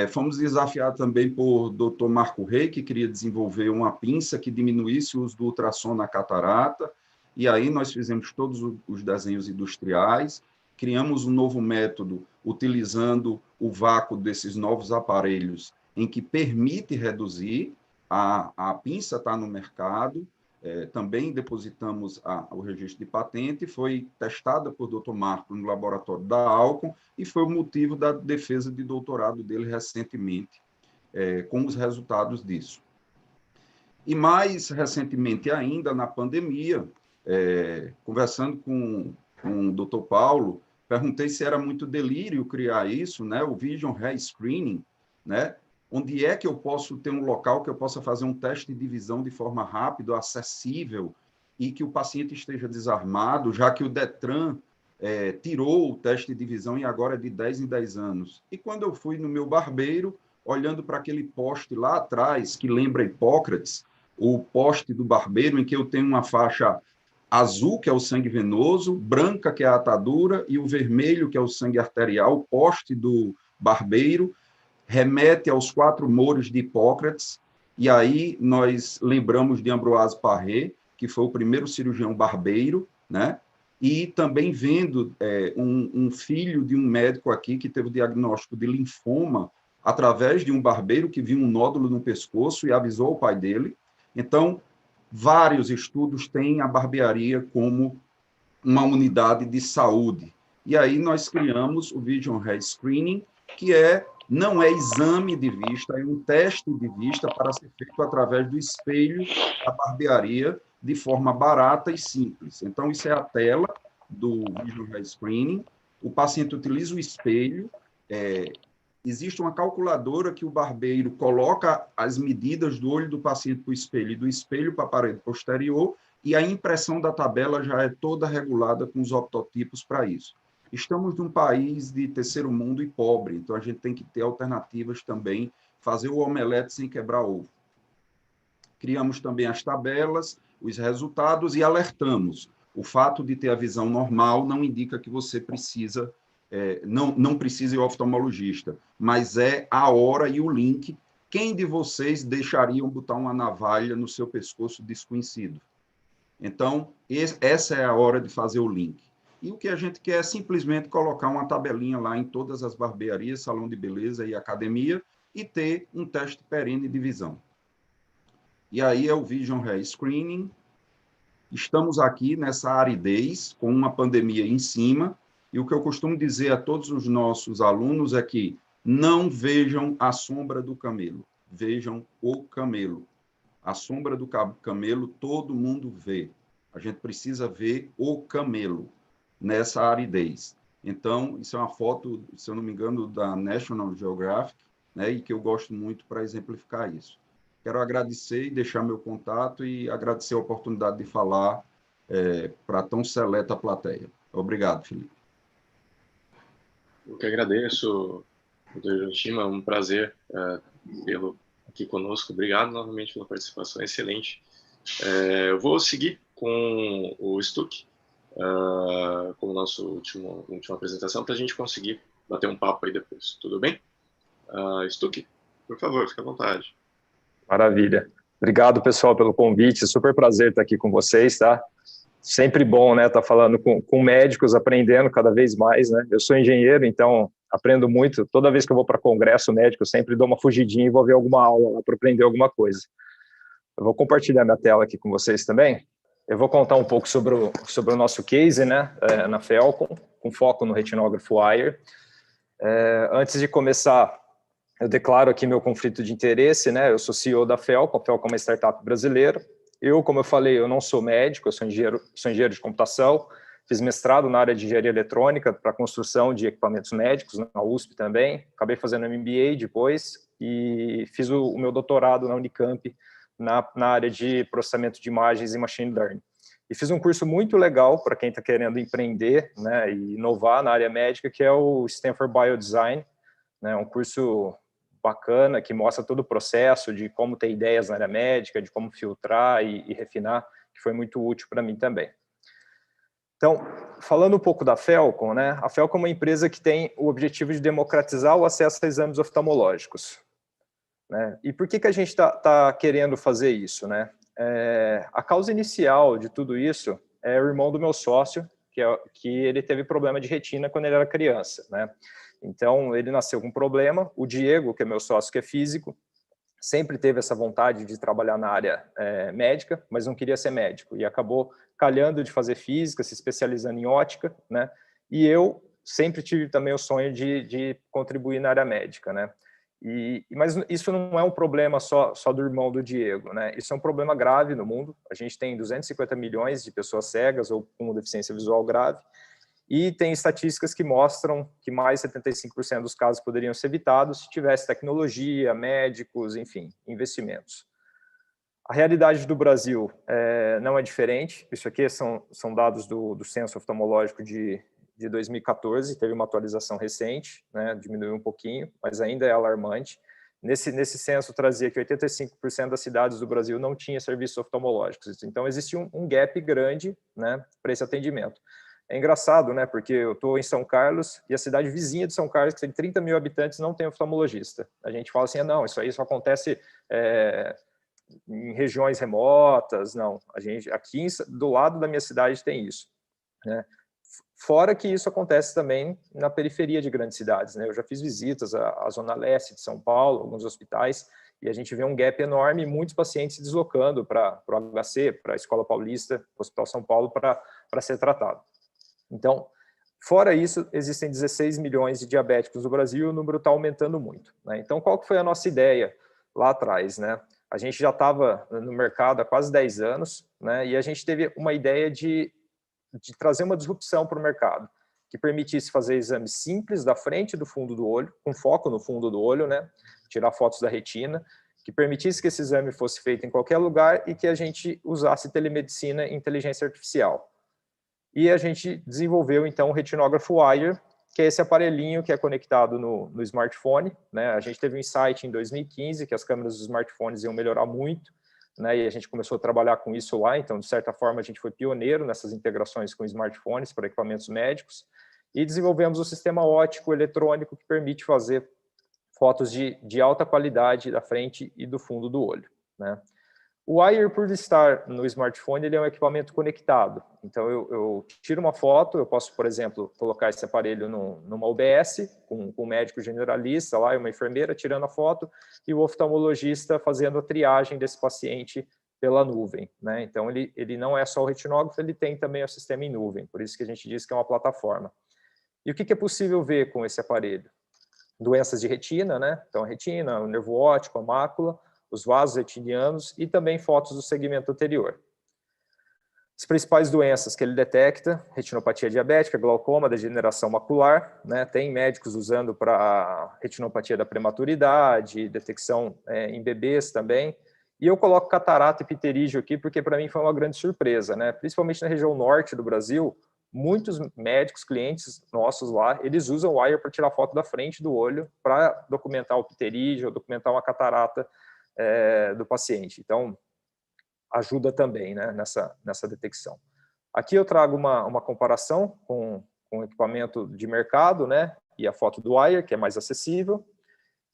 Fomos desafiados também por Dr. Marco Rey, que queria desenvolver uma pinça que diminuísse o uso do ultrassom na catarata, e aí nós fizemos todos os desenhos industriais, criamos um novo método utilizando o vácuo desses novos aparelhos, em que permite reduzir, a pinça está no mercado. também depositamos o registro de patente, foi testada por Dr. Marco no laboratório da Alcon e foi o motivo da defesa de doutorado dele recentemente, com os resultados disso. E mais recentemente ainda, na pandemia, conversando com o Dr. Paulo, perguntei se era muito delírio criar isso, né, o Vision Rescreening, né, onde é que eu posso ter um local que eu possa fazer um teste de visão de forma rápida, acessível, e que o paciente esteja desarmado, já que o Detran tirou o teste de visão e agora é de 10 em 10 anos. E quando eu fui no meu barbeiro, olhando para aquele poste lá atrás, que lembra Hipócrates, o poste do barbeiro, em que eu tenho uma faixa azul, que é o sangue venoso, branca, que é a atadura, e o vermelho, que é o sangue arterial, o poste do barbeiro, remete aos 4 mores de Hipócrates, e aí nós lembramos de Ambroise Paré, que foi o primeiro cirurgião barbeiro, né? E também vendo um filho de um médico aqui que teve o diagnóstico de linfoma através de um barbeiro que viu um nódulo no pescoço e avisou o pai dele. Então, vários estudos têm a barbearia como uma unidade de saúde. E aí nós criamos o Vision Rescreening, que não é exame de vista, é um teste de vista para ser feito através do espelho da barbearia, de forma barata e simples. Então, isso é a tela do Vision Rescreening. O paciente utiliza o espelho, existe uma calculadora que o barbeiro coloca as medidas do olho do paciente para o espelho e do espelho para a parede posterior, e a impressão da tabela já é toda regulada com os optotipos para isso. Estamos num país de terceiro mundo e pobre, então a gente tem que ter alternativas também, fazer o omelete sem quebrar ovo. Criamos também as tabelas, os resultados e alertamos. O fato de ter a visão normal não indica que você precisa, não precisa ir ao oftalmologista, mas é a hora e o link. Quem de vocês deixariam botar uma navalha no seu pescoço desconhecido? Então, essa é a hora de fazer o link. E o que a gente quer é simplesmente colocar uma tabelinha lá em todas as barbearias, salão de beleza e academia e ter um teste perene de visão. E aí é o Vision Rescreening. Estamos aqui nessa aridez, com uma pandemia em cima, e o que eu costumo dizer a todos os nossos alunos é que não vejam a sombra do camelo, vejam o camelo. A sombra do camelo todo mundo vê. A gente precisa ver o camelo nessa aridez. Então, isso é uma foto, se eu não me engano, da National Geographic, né, e que eu gosto muito para exemplificar isso. Quero agradecer e deixar meu contato e agradecer a oportunidade de falar para tão seleta plateia. Obrigado, Felipe.
Eu que agradeço, Dr. Shima, é um prazer tê-lo aqui conosco. Obrigado novamente pela participação, excelente. Eu vou seguir com o Stuck, como nossa última apresentação, para a gente conseguir bater um papo aí depois. Tudo bem? Stuck, por favor, fique à vontade.
Maravilha. Obrigado, pessoal, pelo convite. Super prazer estar aqui com vocês, tá? Sempre bom, né, estar falando com médicos, aprendendo cada vez mais, né? Eu sou engenheiro, então aprendo muito. Toda vez que eu vou para congresso médico, eu sempre dou uma fugidinha e vou ver alguma aula para aprender alguma coisa. Eu vou compartilhar minha tela aqui com vocês também. Eu vou contar um pouco sobre o nosso case, né, na Felcom, com foco no retinógrafo Wire. Antes de começar, eu declaro aqui meu conflito de interesse, né? Eu sou CEO da Felcom. A Felcom é uma startup brasileira. Eu, como eu falei, eu não sou médico, eu sou engenheiro de computação. Fiz mestrado na área de engenharia eletrônica para construção de equipamentos médicos, na USP também. Acabei fazendo MBA depois e fiz o meu doutorado na Unicamp na área de processamento de imagens e machine learning. E fiz um curso muito legal para quem está querendo empreender, né, e inovar na área médica, que é o Stanford Biodesign, né, um curso bacana, que mostra todo o processo de como ter ideias na área médica, de como filtrar e refinar, que foi muito útil para mim também. Então, falando um pouco da Felcom, né, a Felcom é uma empresa que tem o objetivo de democratizar o acesso a exames oftalmológicos. Né? E por que a gente está querendo fazer isso? Né? A causa inicial de tudo isso é o irmão do meu sócio, que ele teve problema de retina quando ele era criança, né? Então, ele nasceu com problema. O Diego, que é meu sócio, que é físico, sempre teve essa vontade de trabalhar na área médica, mas não queria ser médico, e acabou calhando de fazer física, se especializando em ótica, né? E eu sempre tive também o sonho de contribuir na área médica, né? Mas isso não é um problema só do irmão do Diego, né? Isso é um problema grave no mundo. A gente tem 250 milhões de pessoas cegas ou com deficiência visual grave, e tem estatísticas que mostram que mais de 75% dos casos poderiam ser evitados se tivesse tecnologia, médicos, enfim, investimentos. A realidade do Brasil não é diferente. Isso aqui são dados do Censo Oftalmológico de 2014, teve uma atualização recente, né, diminuiu um pouquinho, mas ainda é alarmante. Nesse censo trazia que 85% das cidades do Brasil não tinha serviços oftalmológicos. Então, existe um gap grande, né, para esse atendimento. É engraçado, né, porque eu estou em São Carlos e a cidade vizinha de São Carlos, que tem 30 mil habitantes, não tem oftalmologista. A gente fala assim, não, isso aí só acontece em regiões remotas, não. Aqui do lado da minha cidade tem isso, né? Fora que isso acontece também na periferia de grandes cidades, né? Eu já fiz visitas à Zona Leste de São Paulo, alguns hospitais, e a gente vê um gap enorme, muitos pacientes se deslocando para o HC, para a Escola Paulista, Hospital São Paulo, para ser tratado. Então, fora isso, existem 16 milhões de diabéticos no Brasil e o número está aumentando muito, né? Então, qual que foi a nossa ideia lá atrás, né? A gente já estava no mercado há quase 10 anos, né? E a gente teve uma ideia de trazer uma disrupção para o mercado, que permitisse fazer exames simples da frente e do fundo do olho, com foco no fundo do olho, né? Tirar fotos da retina, que permitisse que esse exame fosse feito em qualquer lugar e que a gente usasse telemedicina e inteligência artificial. E a gente desenvolveu, então, o retinógrafo Wire, que é esse aparelhinho que é conectado no smartphone, né? A gente teve um insight em 2015 que as câmeras dos smartphones iam melhorar muito, né? E a gente começou a trabalhar com isso lá, então, de certa forma, a gente foi pioneiro nessas integrações com smartphones para equipamentos médicos, e desenvolvemos o sistema óptico eletrônico que permite fazer fotos de alta qualidade da frente e do fundo do olho, né? O Wire, por estar no smartphone, ele é um equipamento conectado. Então, eu tiro uma foto, eu posso, por exemplo, colocar esse aparelho numa UBS, com um médico generalista lá e uma enfermeira tirando a foto, e o oftalmologista fazendo a triagem desse paciente pela nuvem, né? Então, ele não é só o retinógrafo, ele tem também o sistema em nuvem, por isso que a gente diz que é uma plataforma. E o que é possível ver com esse aparelho? Doenças de retina, né? Então, a retina, o nervo óptico, a mácula, os vasos retinianos e também fotos do segmento anterior. As principais doenças que ele detecta: retinopatia diabética, glaucoma, degeneração macular, né? Tem médicos usando para retinopatia da prematuridade, detecção em bebês também. E eu coloco catarata e pterígio aqui porque para mim foi uma grande surpresa, né? Principalmente na região norte do Brasil, muitos médicos, clientes nossos lá, eles usam o Wire para tirar foto da frente do olho para documentar o pterígio, documentar uma catarata do paciente. Então, ajuda também, né, nessa detecção. Aqui eu trago uma comparação com o equipamento de mercado, né, e a foto do Wire, que é mais acessível,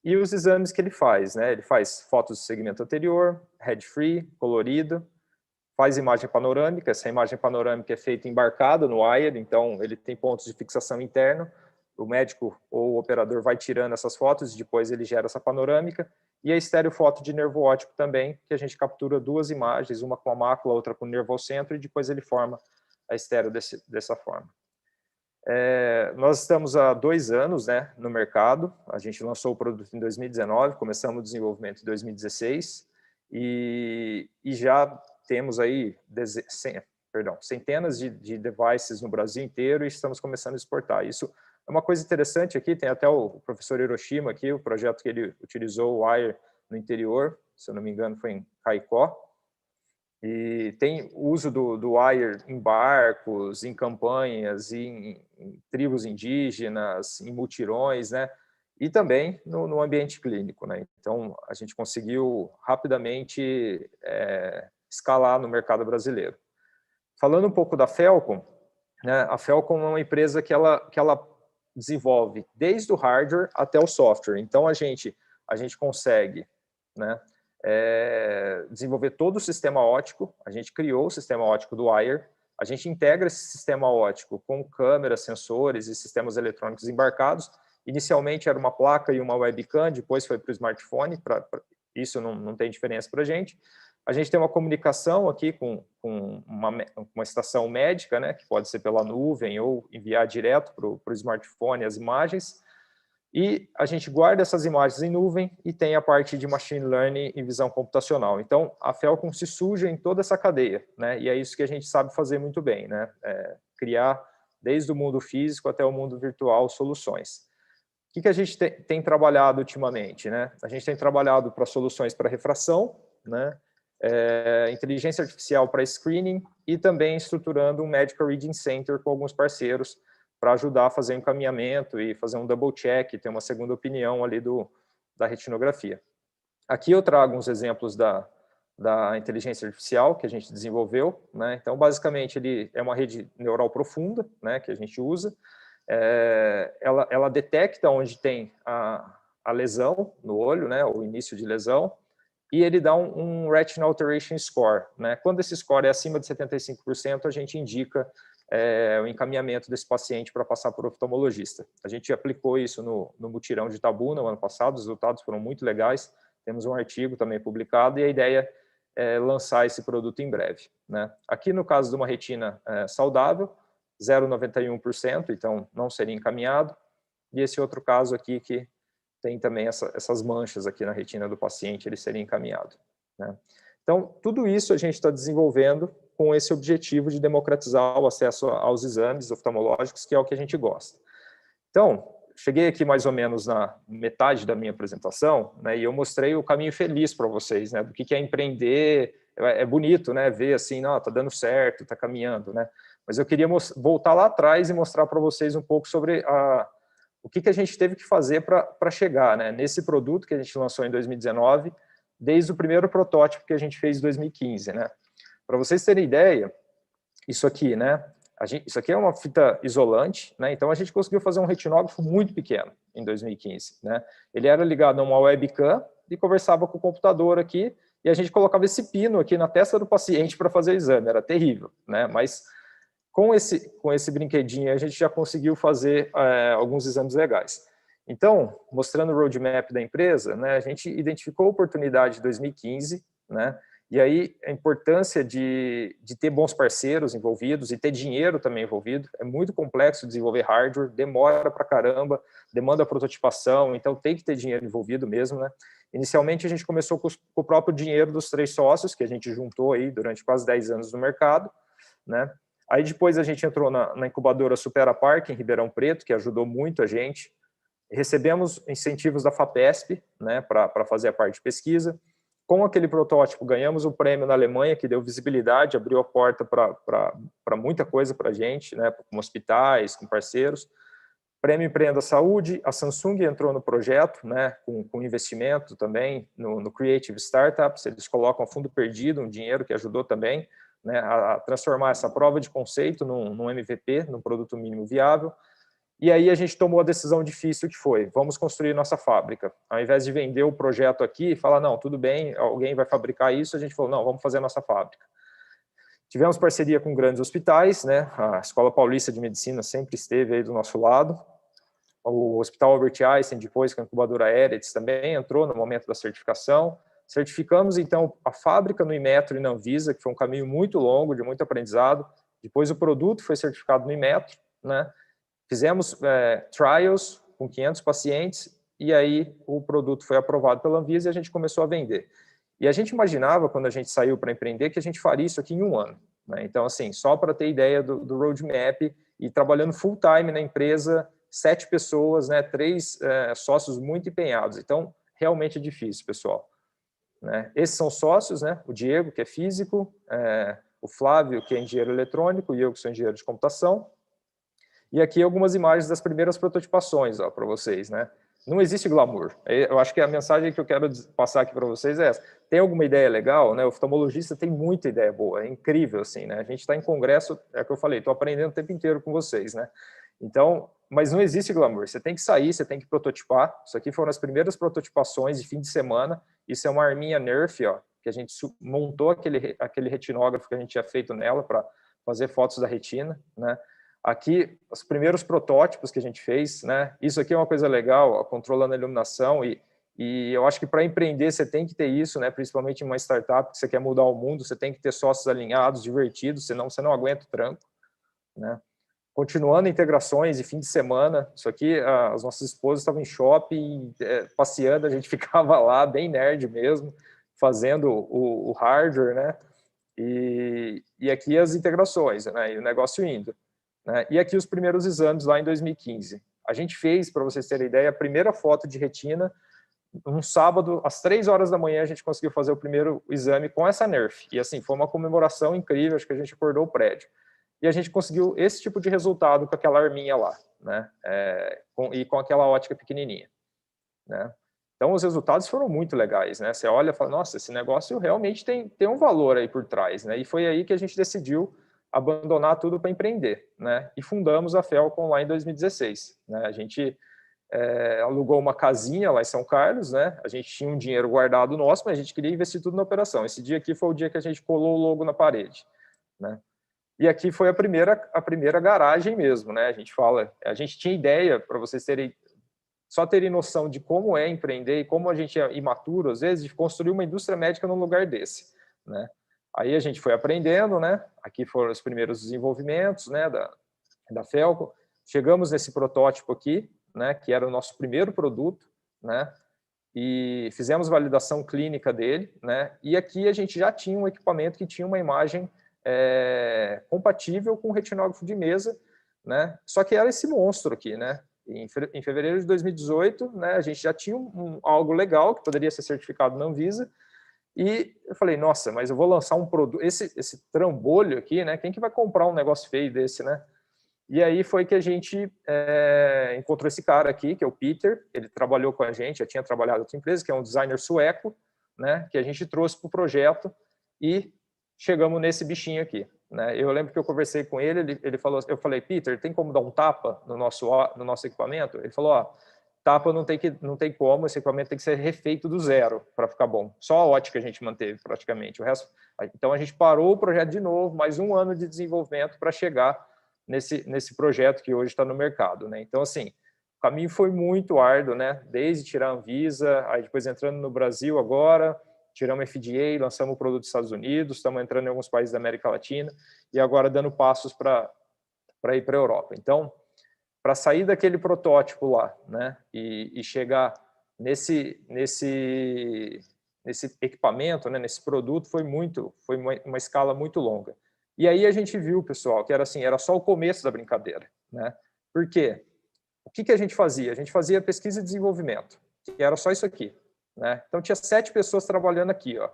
e os exames que ele faz, né? Ele faz fotos do segmento anterior, head-free, colorido, faz imagem panorâmica. Essa imagem panorâmica é feita embarcado no Wire, então ele tem pontos de fixação interno. O médico ou o operador vai tirando essas fotos e depois ele gera essa panorâmica. E a estereofoto de nervo óptico também, que a gente captura duas imagens, uma com a mácula, outra com o nervo ao centro, e depois ele forma a estéreo dessa forma. Nós estamos há 2 anos, né, no mercado. A gente lançou o produto em 2019, começamos o desenvolvimento em 2016, e já temos aí centenas de devices no Brasil inteiro e estamos começando a exportar. Isso é uma coisa interessante aqui, tem até o professor Hiroshima aqui, o projeto que ele utilizou o Wire no interior, se eu não me engano foi em Caicó, e tem o uso do Wire em barcos, em campanhas, em tribos indígenas, em mutirões, né? E também no ambiente clínico, né? Então, a gente conseguiu rapidamente escalar no mercado brasileiro. Falando um pouco da Phelcom, né? A Phelcom é uma empresa que ela desenvolve desde o hardware até o software. Então, a gente consegue, né, desenvolver todo o sistema óptico. A gente criou o sistema óptico do Wire, a gente integra esse sistema óptico com câmeras, sensores e sistemas eletrônicos embarcados. Inicialmente era uma placa e uma webcam, depois foi para o smartphone, isso não tem diferença para a gente. A gente tem uma comunicação aqui com uma estação médica, né, que pode ser pela nuvem ou enviar direto para o smartphone as imagens, e a gente guarda essas imagens em nuvem e tem a parte de machine learning e visão computacional. Então, a Felcom se suja em toda essa cadeia, né, e é isso que a gente sabe fazer muito bem, né, criar desde o mundo físico até o mundo virtual soluções. O que a gente tem trabalhado ultimamente, né? A gente tem trabalhado para soluções para refração, né? Inteligência artificial para screening e também estruturando um Medical Reading Center com alguns parceiros para ajudar a fazer um encaminhamento e fazer um double check, ter uma segunda opinião ali da retinografia. Aqui eu trago uns exemplos da inteligência artificial que a gente desenvolveu, né? Então, basicamente, ele é uma rede neural profunda, né, que a gente usa. Ela detecta onde tem a lesão no olho, né, o início de lesão, e ele dá um Retinal Alteration Score, né? Quando esse score é acima de 75%, a gente indica o encaminhamento desse paciente para passar por oftalmologista. A gente aplicou isso no mutirão de Itabuna no ano passado, os resultados foram muito legais, temos um artigo também publicado, e a ideia é lançar esse produto em breve, né? Aqui no caso de uma retina saudável, 0,91%, então não seria encaminhado, e esse outro caso aqui que tem também essas manchas aqui na retina do paciente, ele seria encaminhado, né? Então, tudo isso a gente está desenvolvendo com esse objetivo de democratizar o acesso aos exames oftalmológicos, que é o que a gente gosta. Então, cheguei aqui mais ou menos na metade da minha apresentação, né, e eu mostrei o caminho feliz para vocês, né, do que é empreender. É bonito, né, ver assim, não, tá dando certo, tá caminhando, né, mas eu queria voltar lá atrás e mostrar para vocês um pouco sobre o que a gente teve que fazer para chegar, né, nesse produto que a gente lançou em 2019, desde o primeiro protótipo que a gente fez em 2015, né. Para vocês terem ideia, isso aqui, né, isso aqui é uma fita isolante, né, então a gente conseguiu fazer um retinógrafo muito pequeno em 2015, né, ele era ligado a uma webcam e conversava com o computador aqui, e a gente colocava esse pino aqui na testa do paciente para fazer o exame, era terrível, né, mas com esse brinquedinho a gente já conseguiu fazer alguns exames legais. Então, mostrando o roadmap da empresa, né, a gente identificou a oportunidade de 2015, né, e aí a importância de ter bons parceiros envolvidos e ter dinheiro também envolvido. É muito complexo desenvolver hardware, demora pra caramba, demanda prototipação, então tem que ter dinheiro envolvido mesmo, né? Inicialmente a gente começou com o próprio dinheiro dos 3 sócios, que a gente juntou aí durante quase 10 anos no mercado, né? Aí depois a gente entrou na incubadora Supera Park, em Ribeirão Preto, que ajudou muito a gente. Recebemos incentivos da FAPESP, né, para fazer a parte de pesquisa. Com aquele protótipo, ganhamos um prêmio na Alemanha, que deu visibilidade, abriu a porta para muita coisa para a gente, né, com hospitais, com parceiros. Prêmio Empreenda Saúde, a Samsung entrou no projeto, né, com investimento também no Creative Startups, eles colocam fundo perdido, um dinheiro que ajudou também, né, a transformar essa prova de conceito num MVP, num produto mínimo viável. E aí a gente tomou a decisão difícil que foi, vamos construir nossa fábrica. Ao invés de vender o projeto aqui e falar, não, tudo bem, alguém vai fabricar isso, a gente falou, não, vamos fazer a nossa fábrica. Tivemos parceria com grandes hospitais, né, a Escola Paulista de Medicina sempre esteve aí do nosso lado, o Hospital Albert Einstein, depois com a incubadora Eretz, também entrou no momento da certificação. Certificamos, então, a fábrica no Inmetro e na Anvisa, que foi um caminho muito longo, de muito aprendizado. Depois o produto foi certificado no Inmetro, né? Fizemos trials com 500 pacientes e aí o produto foi aprovado pela Anvisa e a gente começou a vender. E a gente imaginava, quando a gente saiu para empreender, que a gente faria isso aqui em 1 ano, né? Então, assim, só para ter ideia do roadmap e trabalhando full time na empresa, 7 pessoas, né, 3 sócios muito empenhados. Então, realmente é difícil, pessoal, né? Esses são sócios, né? O Diego, que é físico, o Flávio, que é engenheiro eletrônico, e eu, que sou engenheiro de computação. E aqui algumas imagens das primeiras prototipações, ó, para vocês, né? Não existe glamour. Eu acho que a mensagem que eu quero passar aqui para vocês é essa. Tem alguma ideia legal, né? O oftalmologista tem muita ideia boa, é incrível, assim, né? A gente está em congresso, é o que eu falei, estou aprendendo o tempo inteiro com vocês, né? Então, mas não existe glamour, você tem que sair, você tem que prototipar. Isso aqui foram as primeiras prototipações de fim de semana. Isso é uma arminha Nerf, ó, que a gente montou aquele retinógrafo que a gente tinha feito nela para fazer fotos da retina, né? Aqui, os primeiros protótipos que a gente fez, né? Isso aqui é uma coisa legal, ó, controlando a iluminação, e E eu acho que para empreender você tem que ter isso, né? Principalmente em uma startup que você quer mudar o mundo, você tem que ter sócios alinhados, divertidos, senão você não aguenta o tranco, né? Continuando integrações e fim de semana, isso aqui, as nossas esposas estavam em shopping, passeando, a gente ficava lá, bem nerd mesmo, fazendo o hardware, né? E aqui as integrações, né? E o negócio indo, né? E aqui os primeiros exames lá em 2015. A gente fez, para vocês terem ideia, a primeira foto de retina. Um sábado, às 3 horas da manhã, a gente conseguiu fazer o primeiro exame com essa Nerf. E assim, foi uma comemoração incrível, acho que a gente acordou o prédio. E a gente conseguiu esse tipo de resultado com aquela arminha lá, né? E com aquela ótica pequenininha, né? Então, os resultados foram muito legais, né? Você olha e fala, nossa, esse negócio realmente tem um valor aí por trás, né? E foi aí que a gente decidiu abandonar tudo para empreender, né? E fundamos a Felcom lá em 2016, né? A gente alugou uma casinha lá em São Carlos, né? A gente tinha um dinheiro guardado nosso, mas a gente queria investir tudo na operação. Esse dia aqui foi o dia que a gente colou o logo na parede, né? E aqui foi a primeira garagem mesmo, né? A gente tinha ideia, para vocês terem noção de como é empreender e como a gente é imaturo, às vezes, de construir uma indústria médica num lugar desse, né? Aí a gente foi aprendendo, né? Aqui foram os primeiros desenvolvimentos, né? Da Felcom. Chegamos nesse protótipo aqui, né? Que era o nosso primeiro produto, né? E fizemos validação clínica dele, né? E aqui a gente já tinha um equipamento que tinha uma imagem compatível com o retinógrafo de mesa, né? Só que era esse monstro aqui, né? Em fevereiro de 2018, né, a gente já tinha algo legal que poderia ser certificado na Anvisa, e eu falei, nossa, mas eu vou lançar um produto, esse trambolho aqui, né? Quem que vai comprar um negócio feio desse, né? E aí foi que a gente encontrou esse cara aqui, que é o Peter. Ele trabalhou com a gente, já tinha trabalhado em outra empresa, que é um designer sueco, né? Que a gente trouxe para o projeto e chegamos nesse bichinho aqui, né? Eu lembro que eu conversei com ele falou, eu falei, Peter, tem como dar um tapa no nosso equipamento? Ele falou, ó, tapa não tem como, esse equipamento tem que ser refeito do zero para ficar bom. Só a ótica a gente manteve praticamente, o resto. Então a gente parou o projeto de novo, mais um ano de desenvolvimento para chegar nesse projeto que hoje está no mercado, né? Então assim, o caminho foi muito árduo, né? Desde tirar a Anvisa, aí depois entrando no Brasil agora, tiramos FDA, lançamos o produto dos Estados Unidos, estamos entrando em alguns países da América Latina e agora dando passos para ir para a Europa. Então, para sair daquele protótipo lá, né, e chegar nesse equipamento, né, nesse produto, foi uma escala muito longa. E aí a gente viu, pessoal, que era assim, era só o começo da brincadeira, né? Por quê? O que a gente fazia? A gente fazia pesquisa e desenvolvimento, que era só isso aqui, né? Então, tinha 7 pessoas trabalhando aqui, ó.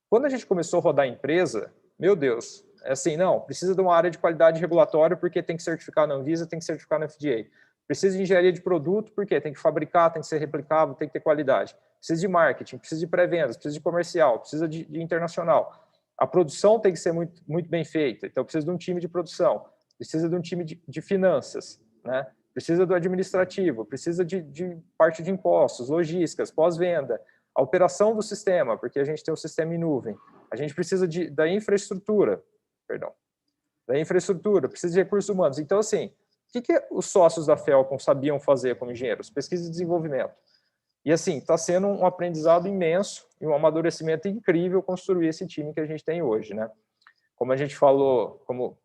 Quando a gente começou a rodar a empresa, meu Deus, é assim, não, precisa de uma área de qualidade regulatória porque tem que certificar na Anvisa, tem que certificar na FDA. Precisa de engenharia de produto porque tem que fabricar, tem que ser replicável, tem que ter qualidade. Precisa de marketing, precisa de pré-vendas, precisa de comercial, precisa de internacional. A produção tem que ser muito, muito bem feita, então precisa de um time de produção, precisa de um time de finanças, né? Precisa do administrativo, precisa de parte de impostos, logísticas, pós-venda, a operação do sistema, porque a gente tem um sistema em nuvem. A gente precisa da infraestrutura, precisa de recursos humanos. Então, assim, o que os sócios da Felcom sabiam fazer como engenheiros? Pesquisa e desenvolvimento. E, assim, está sendo um aprendizado imenso e um amadurecimento incrível construir esse time que a gente tem hoje, né? Como a gente falou, como o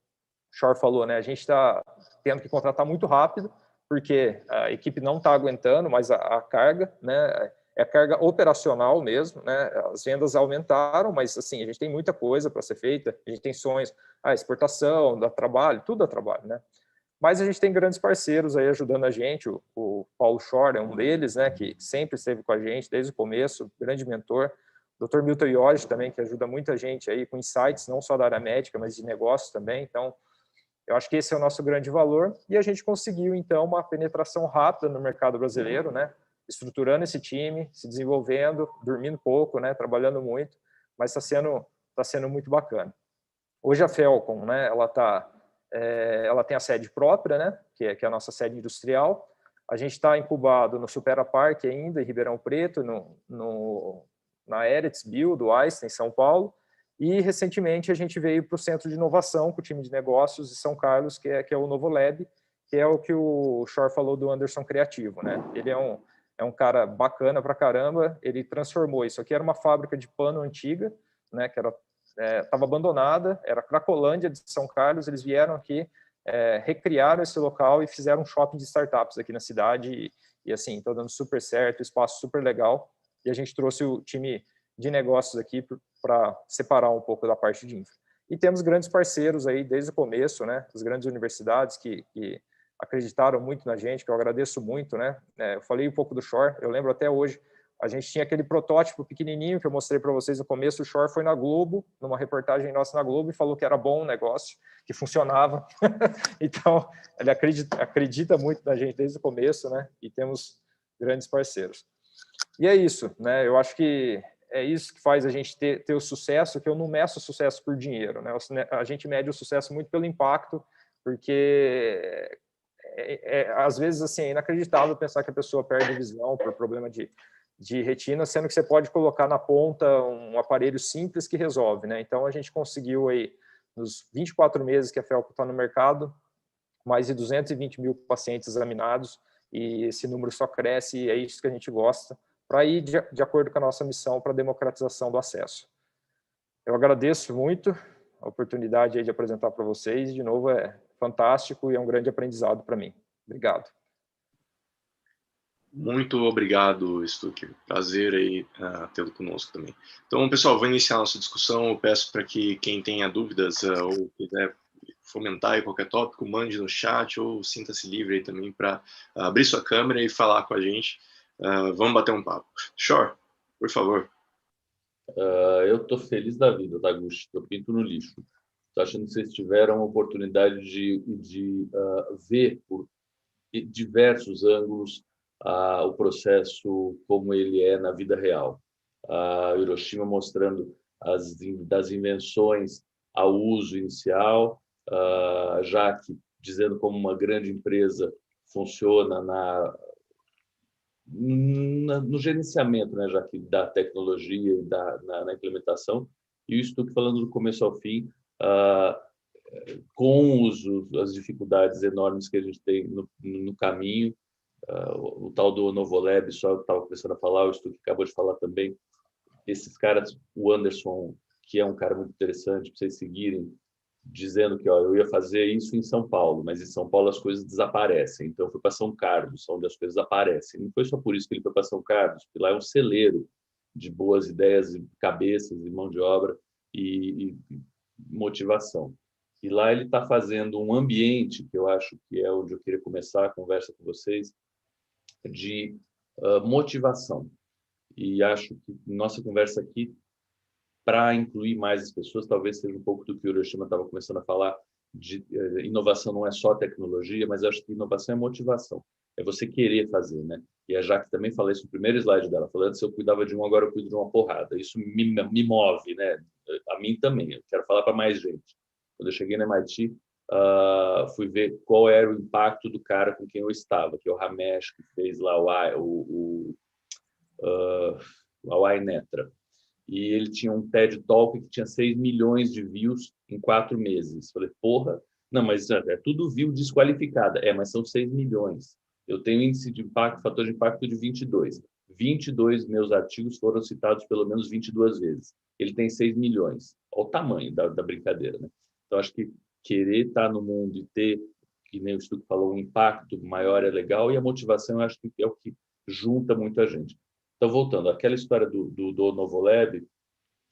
Shor falou, né? A gente está tendo que contratar muito rápido, porque a equipe não está aguentando mais a carga, né? É a carga operacional mesmo, né? As vendas aumentaram, mas assim, a gente tem muita coisa para ser feita, a gente tem sonhos, a exportação, dá trabalho, tudo dá trabalho, né? Mas a gente tem grandes parceiros aí ajudando a gente, o Paulo Shor é um deles, né? Que sempre esteve com a gente desde o começo, grande mentor. O Dr. Milton Ioge também, que ajuda muita gente aí com insights, não só da área médica, mas de negócios também. Então, eu acho que esse é o nosso grande valor. E a gente conseguiu, então, uma penetração rápida no mercado brasileiro, né? Estruturando esse time, se desenvolvendo, dormindo pouco, né? Trabalhando muito, mas está sendo muito bacana. Hoje a Felcom, né? Ela tem a sede própria, né? Que é a nossa sede industrial. A gente está incubado no Supera Park ainda, em Ribeirão Preto, na Eretz Bio, do Einstein, em São Paulo. E, recentemente, a gente veio para o Centro de Inovação com o time de negócios de São Carlos, que é o Novo Lab, que é o que o Shor falou do Anderson Criativo, né? Ele é é um cara bacana pra caramba, ele transformou isso aqui, era uma fábrica de pano antiga, né, que estava abandonada, era Cracolândia de São Carlos, eles vieram aqui, recriaram esse local e fizeram um shopping de startups aqui na cidade, e assim, está dando super certo, espaço super legal, e a gente trouxe o time de negócios aqui para separar um pouco da parte de infra. E temos grandes parceiros aí desde o começo, né, as grandes universidades que acreditaram muito na gente, que eu agradeço muito, né, eu falei um pouco do Shore, eu lembro até hoje, a gente tinha aquele protótipo pequenininho que eu mostrei para vocês no começo, o Shore foi na Globo, numa reportagem nossa na Globo, e falou que era bom o negócio, que funcionava. Então, ele acredita muito na gente desde o começo, né? E temos grandes parceiros. E é isso, né? Eu acho que é isso que faz a gente ter o sucesso, que eu não meço o sucesso por dinheiro, né? A gente mede o sucesso muito pelo impacto, porque às vezes assim, é inacreditável pensar que a pessoa perde visão por problema de retina, sendo que você pode colocar na ponta um aparelho simples que resolve, né? Então, a gente conseguiu aí, nos 24 meses que a Felco está no mercado, mais de 220 mil pacientes examinados, e esse número só cresce, e é isso que a gente gosta, para ir de acordo com a nossa missão para a democratização do acesso. Eu agradeço muito a oportunidade aí de apresentar para vocês, de novo, é fantástico e é um grande aprendizado para mim. Obrigado.
Muito obrigado, Stuck. Prazer aí tê-lo conosco também. Então, pessoal, vou iniciar a nossa discussão. Eu peço para que quem tenha dúvidas ou quiser fomentar aí qualquer tópico, mande no chat ou sinta-se livre aí também para abrir sua câmera e falar com a gente. Vamos bater um papo. Shore, por favor.
Eu estou feliz da vida, Taguchi. Eu pinto no lixo. Estou achando que vocês tiveram a oportunidade de ver por diversos ângulos o processo como ele é na vida real. Hiroshima mostrando das invenções ao uso inicial, já que dizendo como uma grande empresa funciona no gerenciamento, né, já que da tecnologia e na implementação, e isso tudo falando do começo ao fim, com as dificuldades enormes que a gente tem no caminho, o tal do Novolab, só estava começando a falar, o Stuck acabou de falar também, esses caras, o Anderson, que é um cara muito interessante para vocês seguirem, dizendo que eu ia fazer isso em São Paulo, mas em São Paulo as coisas desaparecem, então eu fui para São Carlos, onde as coisas aparecem. Não foi só por isso que ele foi para São Carlos, porque lá é um celeiro de boas ideias, e cabeças, e mão de obra e motivação. E lá ele está fazendo um ambiente, que eu acho que é onde eu queria começar a conversa com vocês, de motivação. E acho que nossa conversa aqui, para incluir mais as pessoas, talvez seja um pouco do que o Hiroshima estava começando a falar, de inovação não é só tecnologia, mas acho que inovação é motivação. É você querer fazer, né? E a Jaque também falou isso no primeiro slide dela, falando se eu cuidava de um, agora eu cuido de uma porrada. Isso me move, né? A mim também. Eu quero falar para mais gente. Quando eu cheguei na MIT, fui ver qual era o impacto do cara com quem eu estava, que é o Ramesh, que fez lá o iNetra. E ele tinha um TED Talk que tinha 6 milhões de views em 4 meses. Falei, porra, não, mas é tudo view desqualificada. Mas são 6 milhões. Eu tenho índice de impacto, fator de impacto de 22. 22 meus artigos foram citados pelo menos 22 vezes. Ele tem 6 milhões. Olha o tamanho da brincadeira, né? Então, acho que querer estar no mundo e ter, que nem o Stuck falou, um impacto maior é legal, e a motivação, eu acho que é o que junta muita gente. Então, voltando, aquela história do Novolab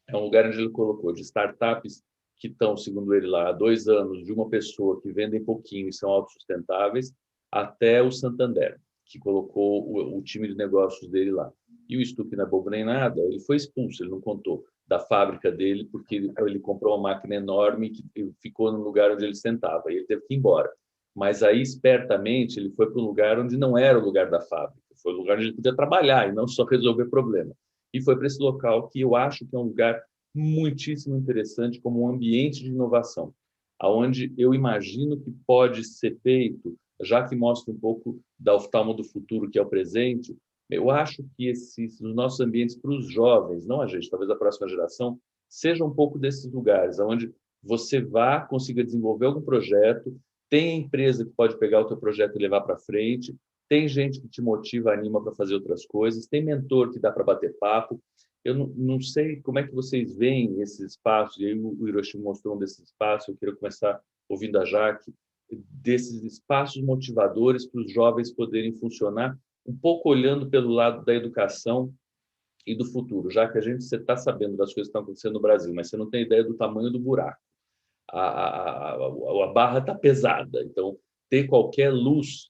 é um lugar onde ele colocou de startups que estão, segundo ele lá, há 2 anos, de uma pessoa que vendem pouquinho e são autossustentáveis, até o Santander, que colocou o time de negócios dele lá. E o Stuck não é bobo nem nada, ele foi expulso, ele não contou da fábrica dele, porque ele comprou uma máquina enorme que ficou no lugar onde ele sentava, e ele teve que ir embora. Mas aí, espertamente, ele foi para um lugar onde não era o lugar da fábrica, foi o lugar onde ele podia trabalhar e não só resolver problema. E foi para esse local que eu acho que é um lugar muitíssimo interessante como um ambiente de inovação, aonde eu imagino que pode ser feito, já que mostra um pouco da oftalmo do futuro, que é o presente. Eu acho que os nossos ambientes para os jovens, não a gente, talvez a próxima geração, sejam um pouco desses lugares, onde você vá, consiga desenvolver algum projeto, tem a empresa que pode pegar o teu projeto e levar para frente, tem gente que te motiva, anima para fazer outras coisas, tem mentor que dá para bater papo. Eu não sei como é que vocês veem esses espaços, e aí o Hiroshi mostrou um desses espaços, eu quero começar ouvindo a Jaque, desses espaços motivadores para os jovens poderem funcionar, um pouco olhando pelo lado da educação e do futuro, já que você está sabendo das coisas que estão acontecendo no Brasil, mas você não tem ideia do tamanho do buraco. A barra está pesada, então ter qualquer luz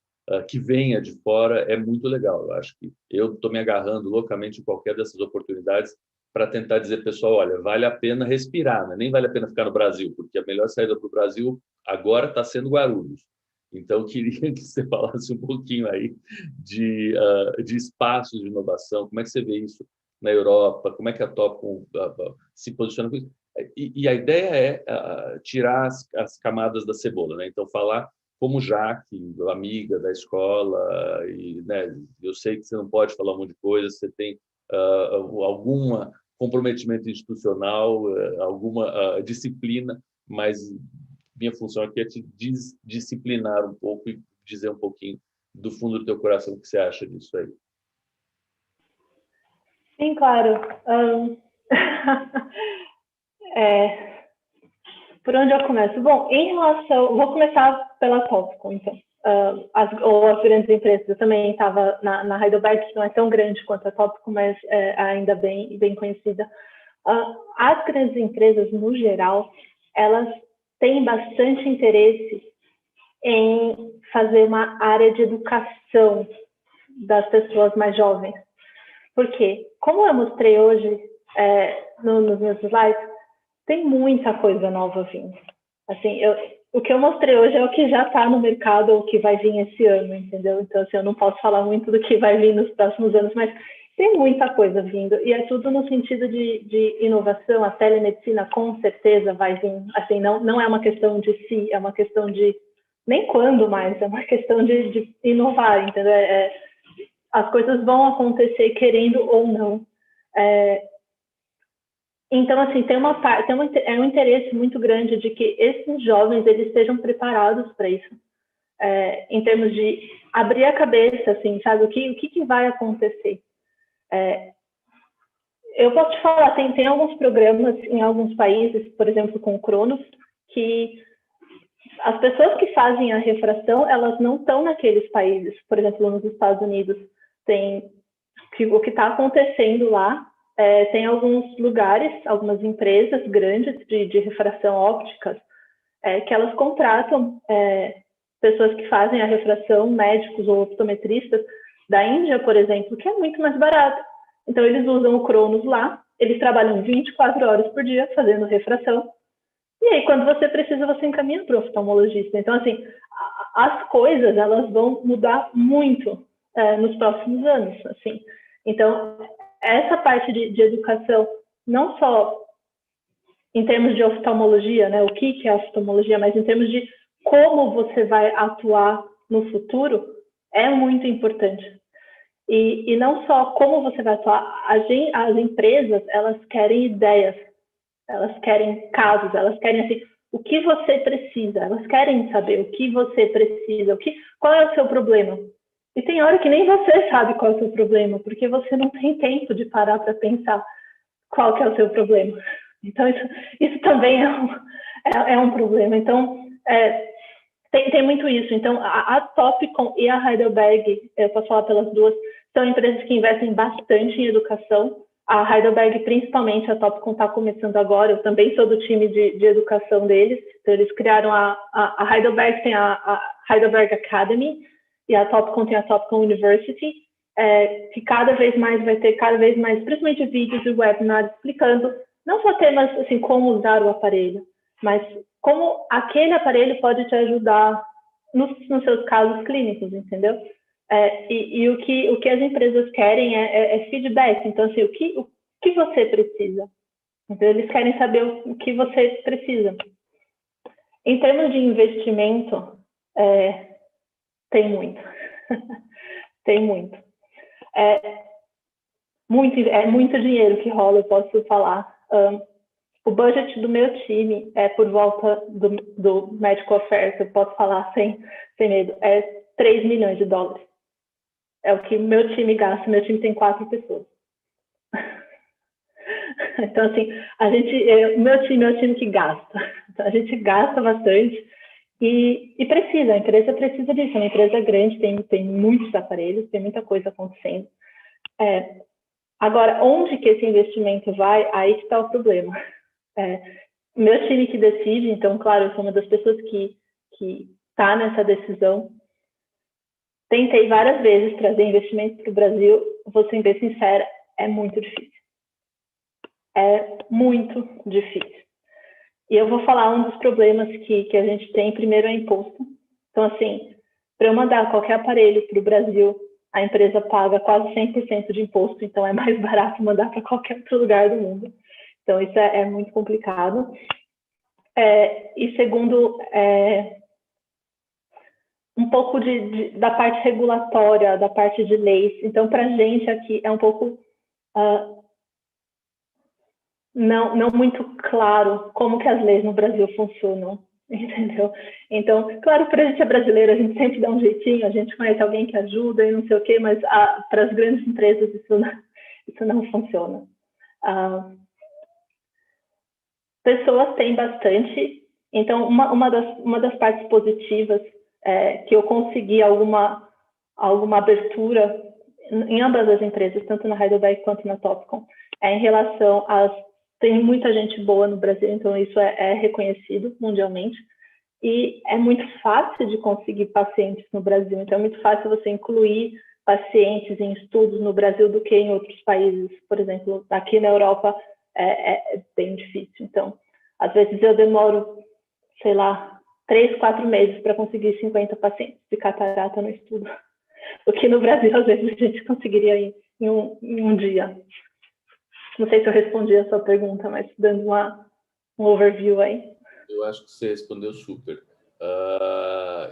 que venha de fora é muito legal. Eu acho que eu estou me agarrando loucamente em qualquer dessas oportunidades para tentar dizer, pessoal, olha, vale a pena respirar, né? Nem vale a pena ficar no Brasil, porque a melhor saída para o Brasil agora está sendo Guarulhos. Então, queria que você falasse um pouquinho aí de espaços de inovação, como é que você vê isso na Europa, como é que a Topcon se posiciona com isso. E a ideia é tirar as camadas da cebola, né? Então, falar como Jaque, amiga da escola, e, né, eu sei que você não pode falar um monte de coisa, você tem algum comprometimento institucional, alguma disciplina, mas minha função aqui é te disciplinar um pouco e dizer um pouquinho do fundo do teu coração o que você acha disso aí.
Sim, claro. Por onde eu começo? Bom, em relação... Vou começar pela Topcon, então. As grandes empresas. Eu também estava na Heidelberg, que não é tão grande quanto a Topcon, mas ainda bem conhecida. As grandes empresas, no geral, elas têm bastante interesse em fazer uma área de educação das pessoas mais jovens. Por quê? Como eu mostrei hoje nos meus slides, tem muita coisa nova vindo. Assim, o que eu mostrei hoje é o que já está no mercado ou o que vai vir esse ano, entendeu? Então, assim, eu não posso falar muito do que vai vir nos próximos anos, mas tem muita coisa vindo. E é tudo no sentido de inovação. A telemedicina, com certeza, vai vir. Assim, não é uma questão de si, é uma questão de... Nem quando mais, é uma questão de inovar, entendeu? As coisas vão acontecer querendo ou não. Então, assim, tem um interesse muito grande de que esses jovens eles estejam preparados para isso, em termos de abrir a cabeça, assim, sabe? O que vai acontecer? Eu posso te falar, tem alguns programas em alguns países, por exemplo, com o Cronos, que as pessoas que fazem a refração, elas não estão naqueles países. Por exemplo, nos Estados Unidos, o que está acontecendo lá, tem alguns lugares, algumas empresas grandes de refração ópticas, que elas contratam pessoas que fazem a refração, médicos ou optometristas da Índia, por exemplo, que é muito mais barato. Então, eles usam o Cronos lá, eles trabalham 24 horas por dia fazendo refração, e aí, quando você precisa, você encaminha para o oftalmologista. Então, assim, as coisas, elas vão mudar muito nos próximos anos, assim. Então, essa parte de educação, não só em termos de oftalmologia, né, o que é oftalmologia, mas em termos de como você vai atuar no futuro, é muito importante. E não só como você vai atuar, as empresas, elas querem ideias, elas querem casos, elas querem, assim, o que você precisa, elas querem saber o que você precisa, qual é o seu problema. E tem hora que nem você sabe qual é o seu problema, porque você não tem tempo de parar para pensar qual que é o seu problema. Então, isso também é um problema. Então, tem muito isso. Então, a Topcon e a Heidelberg, eu posso falar pelas duas, são empresas que investem bastante em educação. A Heidelberg, principalmente, a Topcon está começando agora. Eu também sou do time de educação deles. Então, eles criaram a Heidelberg, tem a Heidelberg Academy, e a Topcon tem a Topcon University, que cada vez mais vai ter, principalmente vídeos e webinars, explicando não só temas assim, como usar o aparelho, mas como aquele aparelho pode te ajudar nos seus casos clínicos, entendeu? E o que as empresas querem é feedback. Então, assim, o que você precisa? Então, eles querem saber o que você precisa. Em termos de investimento, tem muito. Tem muito. É muito dinheiro que rola, eu posso falar. O budget do meu time é por volta do Medical Affairs, eu posso falar sem medo, é $3 milhões. É o que meu time gasta. Meu time tem 4 pessoas. Então, assim, meu time é o time que gasta. Então, a gente gasta bastante e precisa, a empresa precisa disso. É uma empresa grande, tem muitos aparelhos, tem muita coisa acontecendo. Agora, onde que esse investimento vai? Aí que está o problema. Meu time que decide, então, claro, eu sou uma das pessoas que está nessa decisão. Tentei várias vezes trazer investimento para o Brasil, vou ser bem sincera, é muito difícil. É muito difícil. E eu vou falar um dos problemas que a gente tem, primeiro é imposto. Então, assim, para eu mandar qualquer aparelho para o Brasil, a empresa paga quase 100% de imposto, então é mais barato mandar para qualquer outro lugar do mundo. Então, isso é muito complicado. E segundo, um pouco da parte regulatória, da parte de leis. Então, para a gente aqui é um pouco não muito claro como que as leis no Brasil funcionam, entendeu? Então, claro, para a gente é brasileiro, a gente sempre dá um jeitinho, a gente conhece alguém que ajuda e não sei o quê, mas para as grandes empresas isso não funciona. Pessoas têm bastante, então uma das partes positivas que eu consegui alguma abertura em ambas as empresas, tanto na Heidelberg quanto na Topcon, em relação tem muita gente boa no Brasil, então isso é reconhecido mundialmente, e é muito fácil de conseguir pacientes no Brasil, então é muito fácil você incluir pacientes em estudos no Brasil do que em outros países. Por exemplo, aqui na Europa é bem difícil, então às vezes eu demoro, sei lá, 3, 4 meses para conseguir 50 pacientes de catarata no estudo, o que no Brasil às vezes a gente conseguiria em um dia. Não sei se eu respondi a sua pergunta, mas dando um overview aí.
Eu acho que você respondeu super.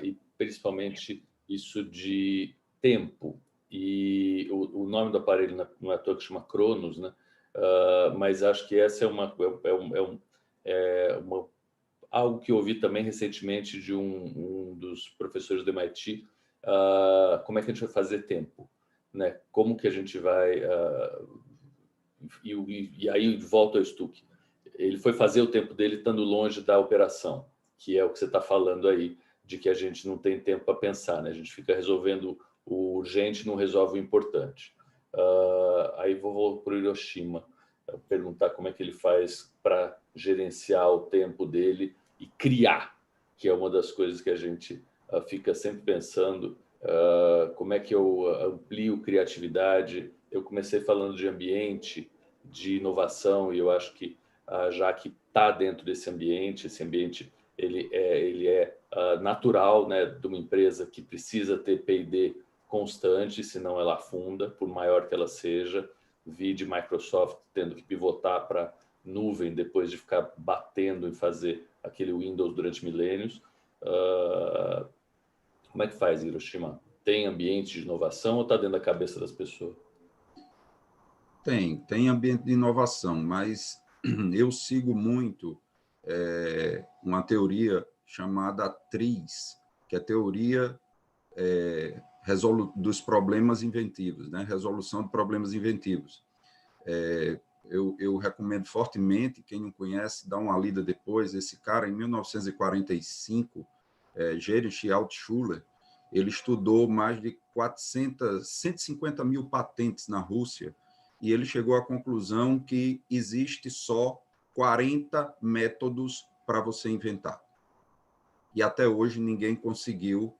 E principalmente isso de tempo. E o nome do aparelho não é à toa que chama Cronos, né? Mas acho que essa é algo que eu ouvi também recentemente de um dos professores do MIT. Como é que a gente vai fazer tempo? Né? Como que a gente vai... E aí volta ao Stuck. Ele foi fazer o tempo dele estando longe da operação, que é o que você está falando aí, de que a gente não tem tempo para pensar, né? A gente fica resolvendo o urgente, não resolve o importante. Aí vou para o Hiroshima, perguntar como é que ele faz para gerenciar o tempo dele e criar, que é uma das coisas que a gente fica sempre pensando, como é que eu amplio criatividade. Eu comecei falando de ambiente, de inovação, e eu acho que já que está dentro desse ambiente, esse ambiente ele é natural, né, de uma empresa que precisa ter P&D constante, senão ela afunda, por maior que ela seja. Vi de Microsoft tendo que pivotar para nuvem depois de ficar batendo em fazer aquele Windows durante milênios. Como é que faz, Hiroshima? Tem ambiente de inovação ou está dentro da cabeça das pessoas?
Tem ambiente de inovação, mas eu sigo muito uma teoria chamada TRIZ, que é a teoria dos problemas inventivos, né? Resolução de problemas inventivos. Eu recomendo fortemente, quem não conhece, dá uma lida depois. Esse cara, em 1945, Gerish Altschuler, ele estudou mais de 150 mil patentes na Rússia, e ele chegou à conclusão que existe só 40 métodos para você inventar. E até hoje ninguém conseguiu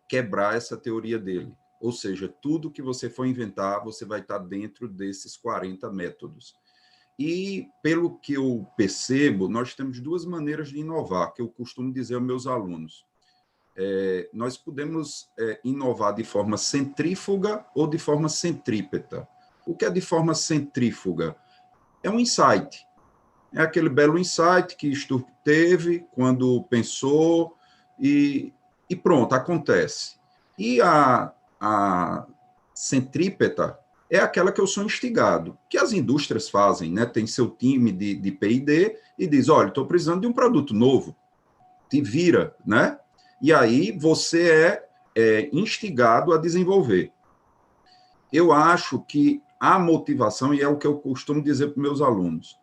quebrar essa teoria dele. Ou seja, tudo que você for inventar, você vai estar dentro desses 40 métodos. E, pelo que eu percebo, nós temos 2 maneiras de inovar, que eu costumo dizer aos meus alunos. Nós podemos inovar de forma centrífuga ou de forma centrípeta. O que é de forma centrífuga? É um insight. É aquele belo insight que Sturck teve quando pensou e pronto, acontece. E a centrípeta é aquela que eu sou instigado, que as indústrias fazem, né? Tem seu time de P&D e diz, olha, estou precisando de um produto novo, te vira, né? E aí você é instigado a desenvolver. eu acho que a motivação, e é o que eu costumo dizer para os meus alunos,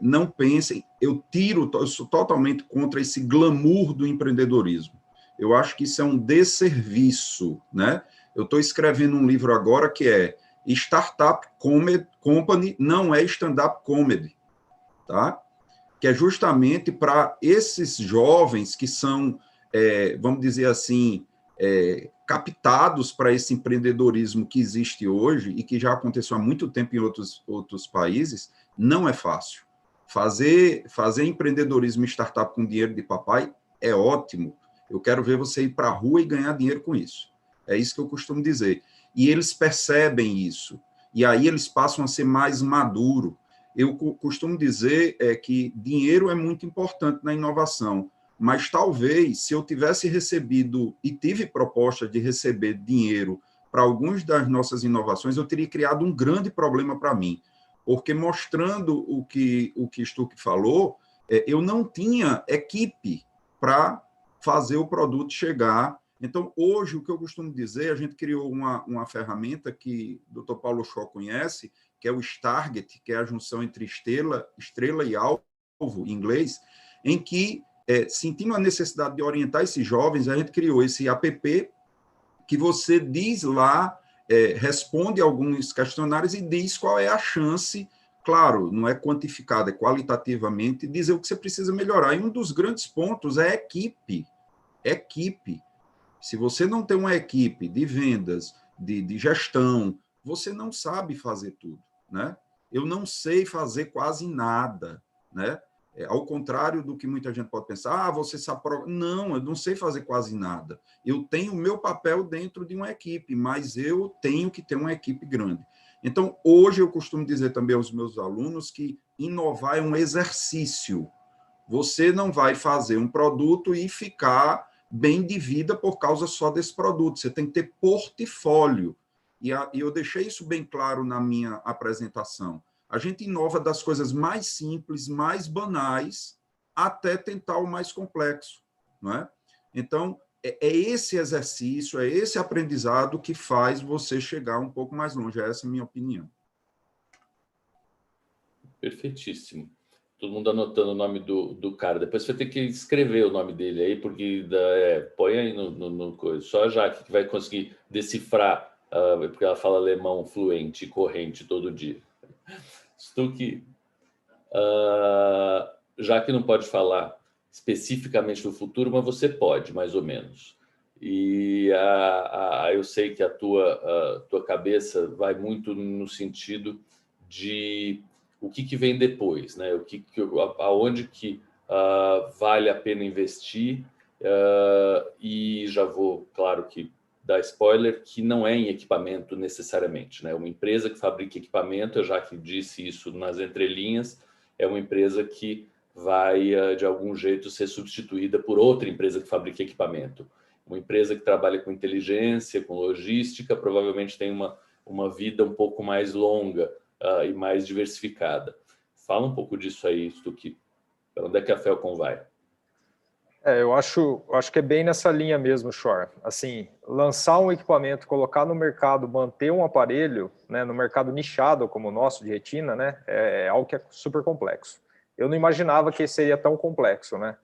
não pensem, eu sou totalmente contra esse glamour do empreendedorismo. Eu acho que isso é um desserviço, né? Eu estou escrevendo um livro agora que é Startup Company não é stand-up comedy, tá? Que é justamente para esses jovens que são, vamos dizer assim, captados para esse empreendedorismo que existe hoje e que já aconteceu há muito tempo em outros países, não é fácil. Fazer empreendedorismo e startup com dinheiro de papai é ótimo. Eu quero ver você ir para a rua e ganhar dinheiro com isso. É isso que eu costumo dizer. E eles percebem isso. E aí eles passam a ser mais maduros. Eu costumo dizer que dinheiro é muito importante na inovação, mas talvez, se eu tivesse recebido, e tive proposta de receber dinheiro para algumas das nossas inovações, eu teria criado um grande problema para mim, porque mostrando o que Stuck falou, eu não tinha equipe para fazer o produto chegar. Então, hoje, o que eu costumo dizer, a gente criou uma ferramenta que o Dr. Paulo Shaw conhece, que é o Starget, que é a junção entre estrela e alvo, em inglês, em que, sentindo a necessidade de orientar esses jovens, a gente criou esse app que você diz lá, responde alguns questionários e diz qual é a chance, claro, não é quantificada, é qualitativamente, dizer o que você precisa melhorar. E um dos grandes pontos é equipe. Se você não tem uma equipe de vendas, de gestão, você não sabe fazer tudo, né? Eu não sei fazer quase nada, né? Ao contrário do que muita gente pode pensar, você sabe... Não, eu não sei fazer quase nada. Eu tenho o meu papel dentro de uma equipe, mas eu tenho que ter uma equipe grande. Então, hoje eu costumo dizer também aos meus alunos que inovar é um exercício. Você não vai fazer um produto e ficar bem de vida por causa só desse produto. Você tem que ter portfólio. E eu deixei isso bem claro na minha apresentação. A gente inova das coisas mais simples, mais banais, até tentar o mais complexo, não é? Então, é esse exercício, é esse aprendizado que faz você chegar um pouco mais longe. Essa é a minha opinião.
Perfeitíssimo. Todo mundo anotando o nome do cara. Depois você vai ter que escrever o nome dele aí, porque põe aí no coisa. Só a Jaque que vai conseguir decifrar, porque ela fala alemão fluente e corrente todo dia. Stuck, já que não pode falar especificamente do futuro, mas você pode, mais ou menos. E eu sei que a tua cabeça vai muito no sentido de o que vem depois, né? Aonde que vale a pena investir, e já vou, claro que dar spoiler, que não é em equipamento necessariamente, né? Uma empresa que fabrica equipamento, eu já que disse isso nas entrelinhas, é uma empresa que vai, de algum jeito, ser substituída por outra empresa que fabrica equipamento. Uma empresa que trabalha com inteligência, com logística, provavelmente tem uma vida um pouco mais longa e mais diversificada. Fala um pouco disso aí, Stuck. Para onde é que a Felcom vai?
Eu acho que é bem nessa linha mesmo, Shor. Assim, lançar um equipamento, colocar no mercado, manter um aparelho, né, no mercado nichado como o nosso, de retina, né, é algo que é super complexo. Eu não imaginava que seria tão complexo, né?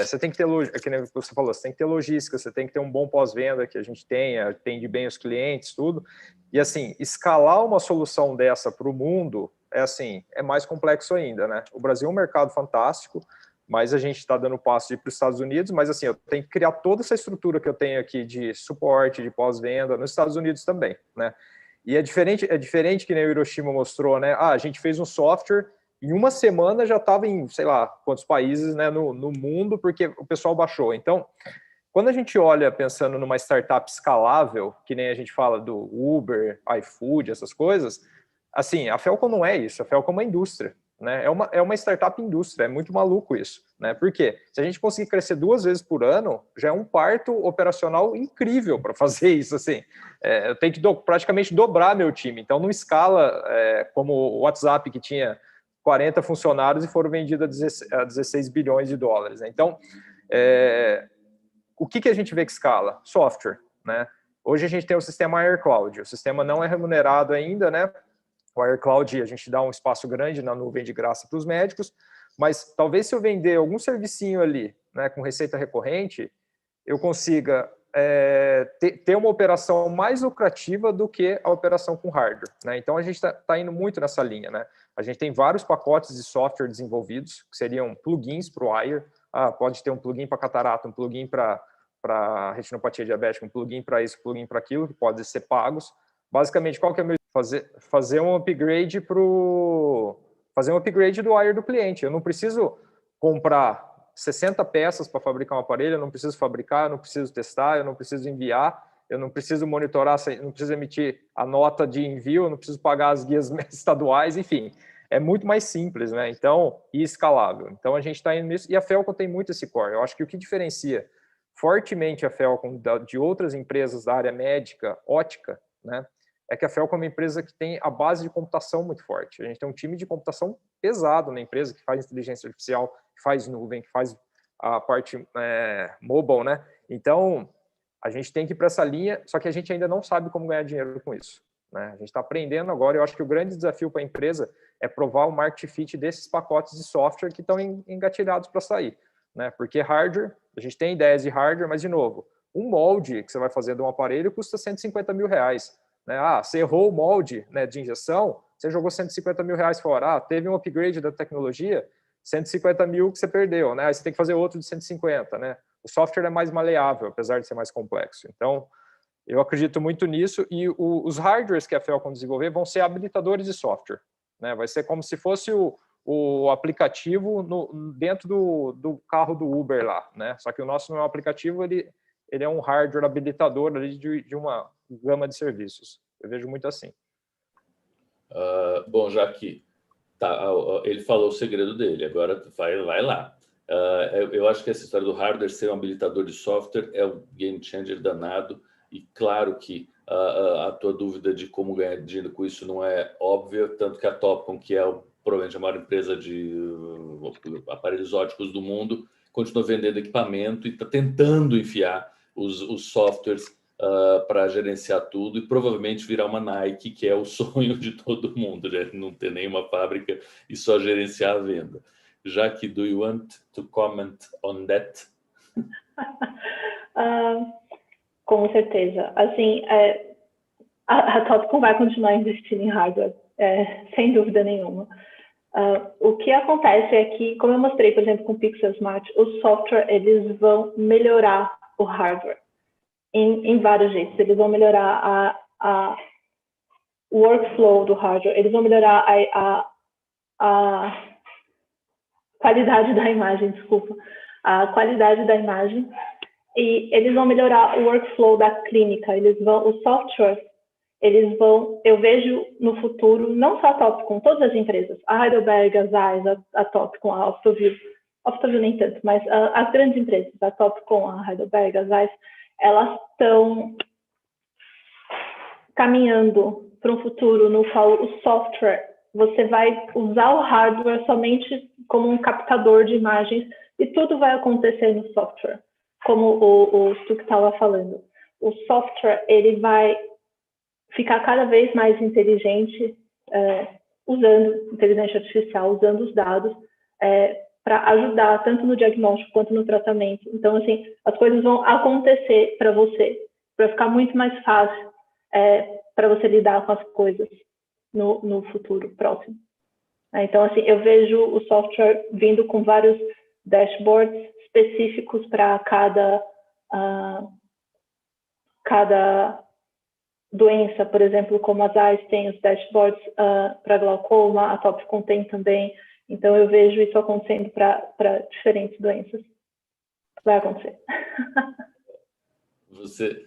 Você tem que ter, que nem você falou, você tem que ter logística, você tem que ter um bom pós-venda que a gente tenha, atende bem os clientes, tudo. E, assim, escalar uma solução dessa para o mundo é mais complexo ainda, né? O Brasil é um mercado fantástico, mas a gente está dando passo de ir para os Estados Unidos, mas, assim, eu tenho que criar toda essa estrutura que eu tenho aqui de suporte, de pós-venda, nos Estados Unidos também, né? E é diferente que nem o Hiroshima mostrou, né? A gente fez um software, em uma semana já estava em, sei lá, quantos países, né, no mundo, porque o pessoal baixou. Então, quando a gente olha pensando numa startup escalável, que nem a gente fala do Uber, iFood, essas coisas, assim, a Felcom não é isso, a Felcom é uma indústria, né? É uma startup indústria, é muito maluco isso, né? Por quê? Se a gente conseguir crescer 2 vezes por ano, já é um parto operacional incrível para fazer isso, assim. Eu tenho que praticamente dobrar meu time, então não escala como o WhatsApp, que tinha 40 funcionários e foram vendidos a 16 bilhões de dólares. Então, o que a gente vê que escala? Software, né? Hoje a gente tem o sistema AirCloud. O sistema não é remunerado ainda, né? O AirCloud, a gente dá um espaço grande na nuvem de graça para os médicos, mas talvez se eu vender algum servicinho ali, né, com receita recorrente, eu consiga ter uma operação mais lucrativa do que a operação com hardware, né? Então a gente está indo muito nessa linha, né? A gente tem vários pacotes de software desenvolvidos, que seriam plugins para o Air. Pode ter um plugin para catarata, um plugin para retinopatia diabética, um plugin para isso, um plugin para aquilo, que podem ser pagos. Basicamente, qual que é o meu... Fazer um upgrade do Air do cliente. Eu não preciso comprar 60 peças para fabricar um aparelho, eu não preciso fabricar, eu não preciso testar, eu não preciso enviar, eu não preciso monitorar, eu não preciso emitir a nota de envio, eu não preciso pagar as guias estaduais, enfim. É muito mais simples, né? Então, e escalável. Então, a gente está indo nisso, e a Phelcom tem muito esse core. Eu acho que o que diferencia fortemente a Phelcom de outras empresas da área médica, ótica, né? É que a Phelcom é uma empresa que tem a base de computação muito forte. A gente tem um time de computação pesado na empresa, que faz inteligência artificial, que faz nuvem, que faz a parte mobile, né? Então, a gente tem que ir para essa linha, só que a gente ainda não sabe como ganhar dinheiro com isso, né? A gente está aprendendo agora, eu acho que o grande desafio para a empresa é provar o market fit desses pacotes de software que estão engatilhados para sair, né? Porque hardware, a gente tem ideias de hardware, mas, de novo, um molde que você vai fazer de um aparelho custa R$150 mil. Né? Você errou o molde, né, de injeção, você jogou R$150 mil fora. Teve um upgrade da tecnologia, 150 mil que você perdeu, né? Aí você tem que fazer outro de 150, né? O software é mais maleável, apesar de ser mais complexo. Então, eu acredito muito nisso, e os hardwares que a Phelcom desenvolver vão ser habilitadores de software, né? Vai ser como se fosse o aplicativo dentro do carro do Uber lá, né? Só que o nosso não é um aplicativo, ele é um hardware habilitador ali de uma gama de serviços. Eu vejo muito assim.
Bom, já que ele falou o segredo dele, agora vai lá. Eu acho que essa história do hardware ser um habilitador de software é um game changer danado, e claro que a tua dúvida de como ganhar dinheiro com isso não é óbvia, tanto que a Topcon, que é provavelmente a maior empresa de aparelhos óticos do mundo, continua vendendo equipamento e está tentando enfiar os softwares para gerenciar tudo, e provavelmente virar uma Nike, que é o sonho de todo mundo, né? Não ter nenhuma fábrica e só gerenciar a venda. Jaque, do you want to comment on that?
Com certeza. Assim, a Topcon vai continuar investindo em hardware, sem dúvida nenhuma. O que acontece é que, como eu mostrei, por exemplo, com o Pixel Smart, os software, eles vão melhorar o hardware em vários jeitos. Eles vão melhorar o workflow do hardware, eles vão melhorar a qualidade da imagem, desculpa, a qualidade da imagem, e eles vão melhorar o workflow da clínica. Os softwares, eu vejo no futuro, não só a Topcon, todas as empresas, a Heidelberg, a Zeiss, a Topcon, a Optoview nem tanto, mas as grandes empresas, a Topcon, a Heidelberg, a Zeiss, elas estão caminhando para um futuro no qual o software, você vai usar o hardware somente como um captador de imagens, e tudo vai acontecer no software, como o Stu estava falando. O software, ele vai ficar cada vez mais inteligente, usando inteligência artificial, usando os dados, para ajudar tanto no diagnóstico quanto no tratamento. Então, assim, as coisas vão acontecer para você, para ficar muito mais fácil para você lidar com as coisas no futuro próximo. Então, assim, eu vejo o software vindo com vários dashboards específicos para cada doença. Por exemplo, como a Zeiss tem os dashboards para glaucoma, a Topcon tem também. Então, eu vejo isso acontecendo para diferentes doenças. Vai acontecer.
Você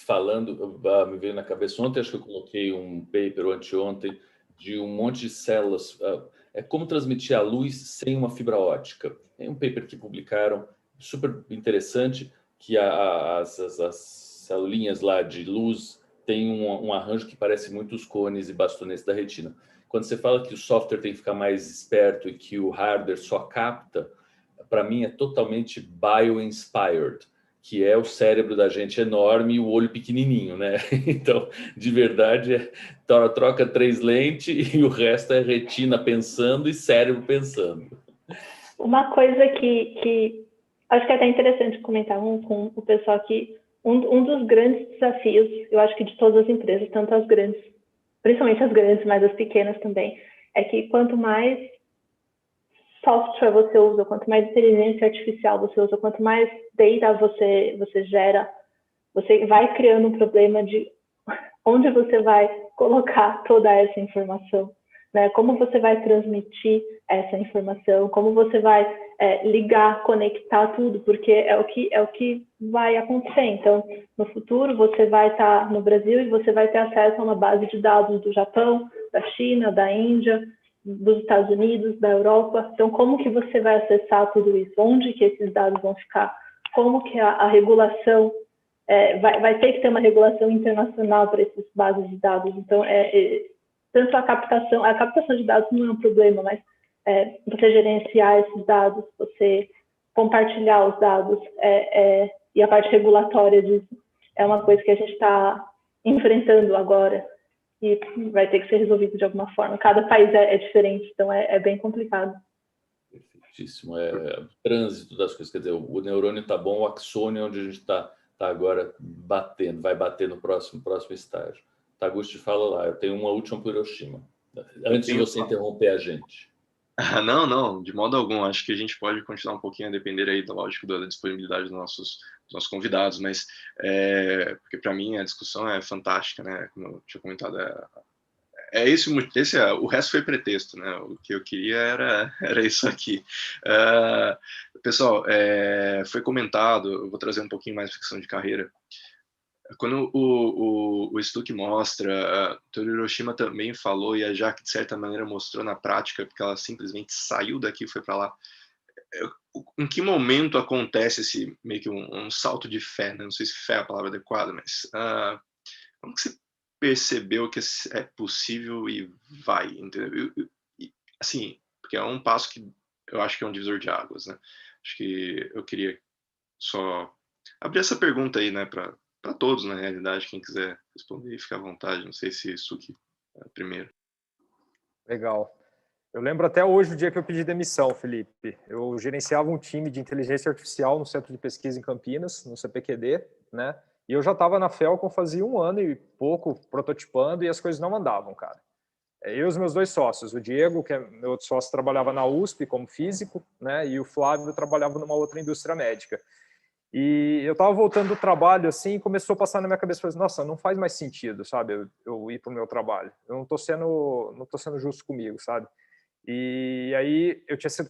falando, me veio na cabeça ontem, acho que eu coloquei um paper, ou anteontem, de um monte de células. É como transmitir a luz sem uma fibra ótica. Tem um paper que publicaram, super interessante, que as celulinhas lá de luz têm um arranjo que parece muito os cones e bastonetes da retina. Quando você fala que o software tem que ficar mais esperto e que o hardware só capta, para mim é totalmente bio-inspired, que é o cérebro da gente enorme e o olho pequenininho, né? Então, de verdade, troca 3 lentes e o resto é retina pensando e cérebro pensando.
Uma coisa que acho que é até interessante comentar com o pessoal aqui, um dos grandes desafios, eu acho que de todas as empresas, tanto as grandes, principalmente as grandes, mas as pequenas também, é que quanto mais software você usa, quanto mais inteligência artificial você usa, quanto mais data você gera, você vai criando um problema de onde você vai colocar toda essa informação, né? Como você vai transmitir essa informação, como você vai ligar, conectar tudo, porque é o que vai acontecer. Então, no futuro, você vai estar no Brasil e você vai ter acesso a uma base de dados do Japão, da China, da Índia, dos Estados Unidos, da Europa. Então, como que você vai acessar tudo isso? Onde que esses dados vão ficar? Como que a regulação vai ter que ter uma regulação internacional para essas bases de dados. Então, tanto a captação de dados não é um problema, mas você gerenciar esses dados, você compartilhar os dados e a parte regulatória disso é uma coisa que a gente está enfrentando agora e vai ter que ser resolvido de alguma forma. Cada país é diferente, então é bem complicado.
Perfeitíssimo. É o trânsito das coisas. Quer dizer, o neurônio está bom, o axônio é onde a gente está agora batendo, vai bater no próximo estágio. Taguchi, fala lá, eu tenho uma última por Hiroshima, antes de você interromper a gente.
Não, de modo algum. Acho que a gente pode continuar um pouquinho a depender aí, lógico, da disponibilidade dos nossos convidados, mas porque para mim a discussão é fantástica, né? Como eu tinha comentado, o resto foi pretexto, né? O que eu queria era isso aqui. Pessoal, foi comentado, eu vou trazer um pouquinho mais de ficção de carreira. Quando o Stuck mostra, o Hiroshima também falou, e a Jaque, de certa maneira, mostrou na prática, porque ela simplesmente saiu daqui e foi para lá. Em que momento acontece esse meio que um salto de fé, né? Não sei se fé é a palavra adequada, mas como que você percebeu que é possível e vai, entendeu? Assim, porque é um passo que eu acho que é um divisor de águas, né? Acho que eu queria só abrir essa pergunta aí, né, para todos, na realidade, quem quiser responder, fica à vontade. Não sei se Suki é primeiro.
Legal. Eu lembro até hoje o dia que eu pedi demissão, Felipe. Eu gerenciava um time de inteligência artificial no Centro de Pesquisa em Campinas, no CPQD, né? E eu já estava na Felcom fazia 1 ano e pouco prototipando e as coisas não andavam, cara. Eu e os meus 2 sócios, o Diego, que é meu outro sócio, trabalhava na USP como físico, né? E o Flávio trabalhava numa outra indústria médica. E eu estava voltando do trabalho, assim, e começou a passar na minha cabeça, falei, nossa, não faz mais sentido, sabe, eu ir para o meu trabalho. Eu não estou sendo justo comigo, sabe? E aí eu tinha sido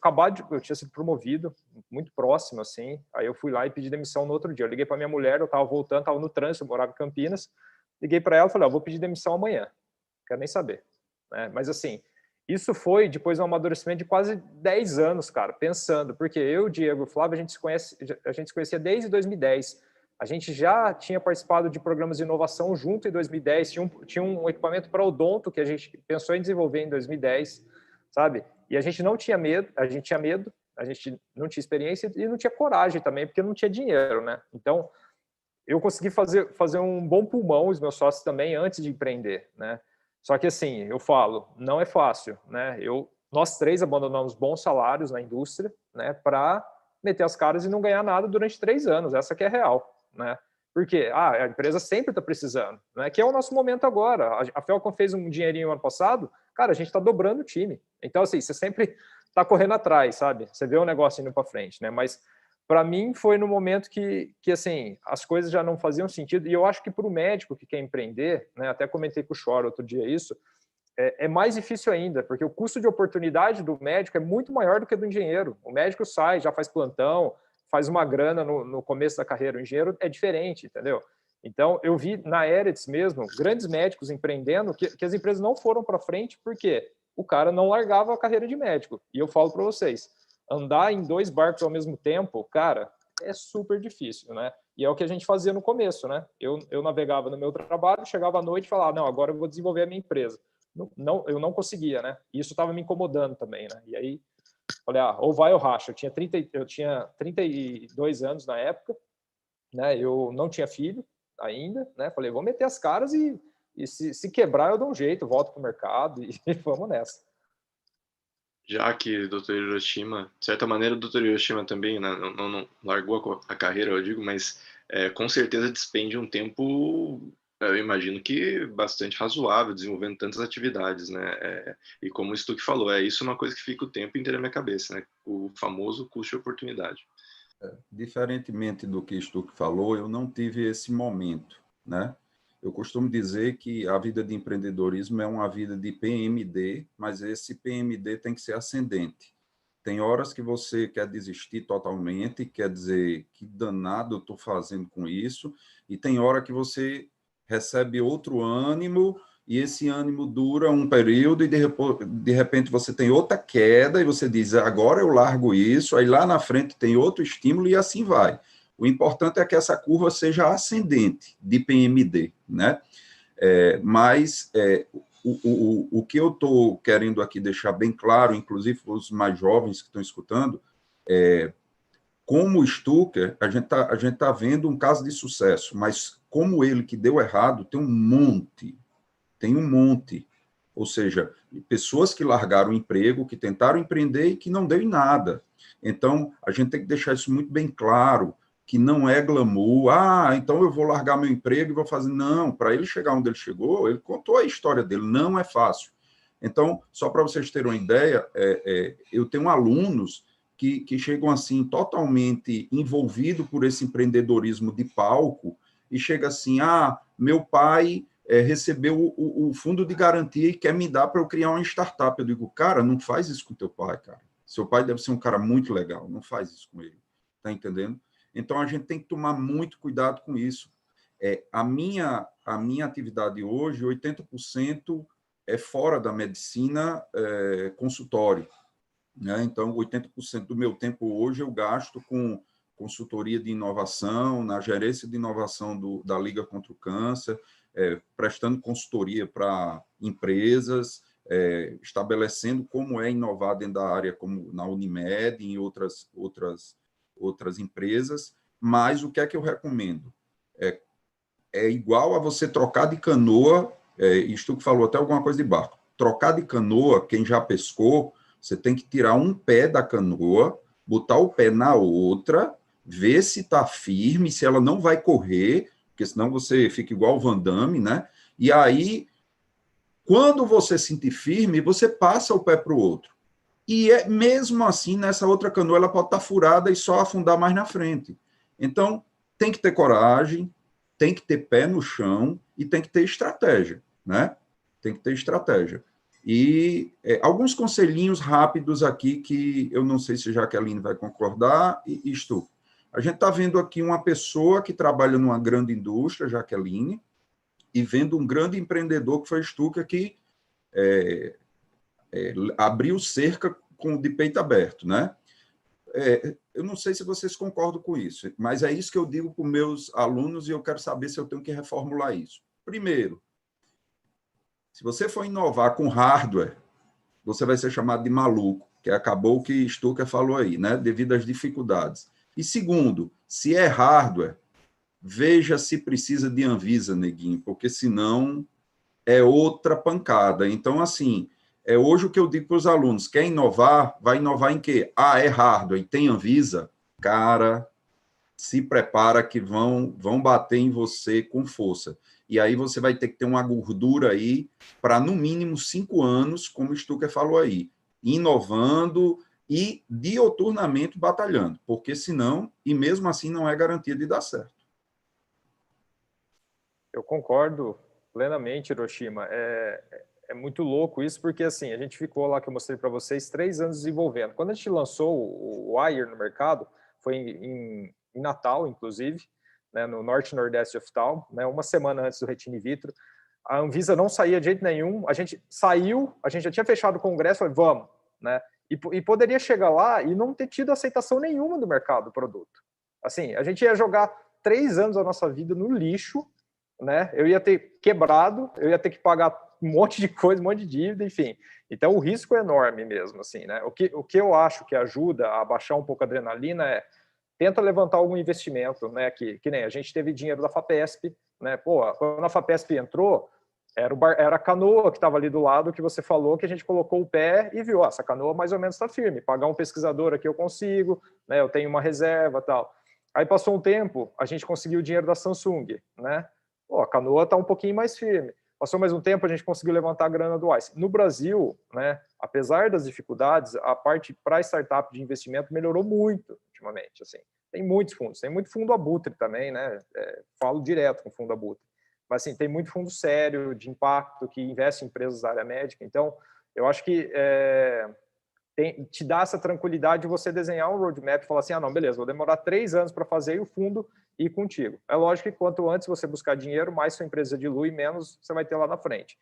promovido, muito próximo, assim. Aí eu fui lá e pedi demissão no outro dia. Eu liguei para minha mulher, eu estava voltando, estava no trânsito, eu morava em Campinas. Liguei para ela e falei, vou pedir demissão amanhã. Não quero nem saber. Né? Mas assim, isso foi depois de um amadurecimento de quase 10 anos, cara, pensando. Porque eu, Diego e o Flávio, a gente se conhecia desde 2010. A gente já tinha participado de programas de inovação junto em 2010. Tinha um equipamento para odonto que a gente pensou em desenvolver em 2010. Sabe? E a gente não tinha medo, a gente tinha medo, a gente não tinha experiência e não tinha coragem também, porque não tinha dinheiro, né? Então, eu consegui fazer um bom pulmão, os meus sócios também, antes de empreender, né? Só que, assim, eu falo, não é fácil, né? Nós 3 abandonamos bons salários na indústria, né? Para meter as caras e não ganhar nada durante 3 anos, essa que é real, né? Porque a empresa sempre está precisando, né? Que é o nosso momento agora. A Felcom fez um dinheirinho ano passado, cara, a gente está dobrando o time. Então, assim, você sempre está correndo atrás, sabe? Você vê o negócio indo para frente, né? Mas, para mim, foi no momento que, assim, as coisas já não faziam sentido. E eu acho que para o médico que quer empreender, né? Até comentei com o Choro outro dia isso, é mais difícil ainda, porque o custo de oportunidade do médico é muito maior do que do engenheiro. O médico sai, já faz plantão, faz uma grana no começo da carreira. O engenheiro é diferente, entendeu? Então, eu vi na Eretz mesmo, grandes médicos empreendendo, que as empresas não foram para frente porque o cara não largava a carreira de médico. E eu falo para vocês, andar em 2 barcos ao mesmo tempo, cara, é super difícil, né? E é o que a gente fazia no começo, né? Eu navegava no meu trabalho, chegava à noite e falava, não, agora eu vou desenvolver a minha empresa. Eu não conseguia, né? E isso estava me incomodando também, né? E aí, falei, ou vai ou racha. Eu tinha 32 anos na época, né? Eu não tinha filho ainda, né? Falei, vou meter as caras e se quebrar eu dou um jeito, volto para o mercado e vamos nessa.
Já que o Dr. Hiroshima, de certa maneira, o Dr. Hiroshima também, né, não largou a carreira, eu digo, mas com certeza despende um tempo, eu imagino que bastante razoável, desenvolvendo tantas atividades, né? E como o Stuck falou, isso é uma coisa que fica o tempo inteiro na minha cabeça, né? O famoso custo de oportunidade.
Diferentemente do que Stuck falou, eu não tive esse momento, né? Eu costumo dizer que a vida de empreendedorismo é uma vida de PMD, mas esse PMD tem que ser ascendente. Tem horas que você quer desistir totalmente, quer dizer, que danado eu estou fazendo com isso, e tem hora que você recebe outro ânimo, e esse ânimo dura um período, e de repente você tem outra queda, e você diz, agora eu largo isso, aí lá na frente tem outro estímulo, e assim vai. O importante é que essa curva seja ascendente de PMD, né? Mas o que eu estou querendo aqui deixar bem claro, inclusive para os mais jovens que estão escutando, como o Stucker, a gente tá vendo um caso de sucesso, mas como ele que deu errado, tem um monte. Ou seja, pessoas que largaram o emprego, que tentaram empreender e que não deu em nada. Então, a gente tem que deixar isso muito bem claro, que não é glamour, então eu vou largar meu emprego e vou fazer... Não, para ele chegar onde ele chegou, ele contou a história dele, não é fácil. Então, só para vocês terem uma ideia, eu tenho alunos que chegam assim, totalmente envolvidos por esse empreendedorismo de palco, e chega assim, meu pai recebeu o fundo de garantia e quer me dar para eu criar uma startup. Eu digo, cara, não faz isso com teu pai, cara. Seu pai deve ser um cara muito legal, não faz isso com ele. Tá entendendo? Então, a gente tem que tomar muito cuidado com isso. A minha atividade hoje, 80% é fora da medicina, consultório. Né? Então, 80% do meu tempo hoje eu gasto com consultoria de inovação, na gerência de inovação da Liga contra o Câncer, prestando consultoria para empresas, estabelecendo como inovar dentro da área, como na Unimed e em outras empresas. Mas o que é que eu recomendo? É igual a você trocar de canoa, isto que falou até alguma coisa de barco. Trocar de canoa, quem já pescou, você tem que tirar um pé da canoa, botar o pé na outra, ver se está firme, se ela não vai correr, porque senão você fica igual o Van Damme, né? E aí, quando você sentir firme, você passa o pé para o outro. E mesmo assim, nessa outra canoa, ela pode estar furada e só afundar mais na frente. Então, tem que ter coragem, tem que ter pé no chão e tem que ter estratégia, né? Tem que ter estratégia. E alguns conselhinhos rápidos aqui que eu não sei se a Jaqueline vai concordar, e Stu. A gente está vendo aqui uma pessoa que trabalha numa grande indústria, Jaqueline, e vendo um grande empreendedor que foi Stucker, que abriu cerca de peito aberto, né? Eu não sei se vocês concordam com isso, mas é isso que eu digo para os meus alunos e eu quero saber se eu tenho que reformular isso. Primeiro, se você for inovar com hardware, você vai ser chamado de maluco, que acabou o que Stucker falou aí, né? Devido às dificuldades. E segundo, se é hardware, veja se precisa de Anvisa, neguinho, porque senão é outra pancada. Então, assim, hoje o que eu digo para os alunos, quer inovar, vai inovar em quê? É hardware e tem Anvisa? Cara, se prepara que vão bater em você com força. E aí você vai ter que ter uma gordura aí para, no mínimo, 5 anos, como o Stucker falou aí, inovando e dioturnamente batalhando, porque senão, e mesmo assim, não é garantia de dar certo.
Eu concordo plenamente, Hiroshima. É muito louco isso, porque assim, a gente ficou lá, que eu mostrei para vocês, 3 anos desenvolvendo. Quando a gente lançou o Wire no mercado, foi em Natal, inclusive, né, no norte e nordeste of Tal, né, uma semana antes do Retina in Vitro. A Anvisa não saía de jeito nenhum, a gente saiu, a gente já tinha fechado o congresso, falei, vamos, né? E poderia chegar lá e não ter tido aceitação nenhuma do mercado do produto. Assim, a gente ia jogar 3 anos da nossa vida no lixo, né? Eu ia ter quebrado, eu ia ter que pagar um monte de coisa, um monte de dívida, enfim. Então, o risco é enorme mesmo, assim, né? O que eu acho que ajuda a baixar um pouco a adrenalina tenta levantar algum investimento, né? Que nem a gente teve dinheiro da FAPESP, né? Pô, quando a FAPESP entrou, era a canoa que estava ali do lado que você falou, que a gente colocou o pé e viu, essa canoa mais ou menos está firme, pagar um pesquisador aqui eu consigo, né? Eu tenho uma reserva e tal. Aí passou um tempo, a gente conseguiu o dinheiro da Samsung, né? Pô, a canoa está um pouquinho mais firme. Passou mais um tempo, a gente conseguiu levantar a grana do ICE. No Brasil, né, apesar das dificuldades, a parte para startup de investimento melhorou muito ultimamente. Assim. Tem muitos fundos, tem muito fundo abutre também, né? Falo direto com fundo abutre. Mas assim, tem muito fundo sério, de impacto, que investe em empresas da área médica. Então, eu acho que te dá essa tranquilidade de você desenhar um roadmap e falar assim, não, beleza, vou demorar 3 anos para fazer e o fundo ir contigo. É lógico que quanto antes você buscar dinheiro, mais sua empresa dilui, menos você vai ter lá na frente.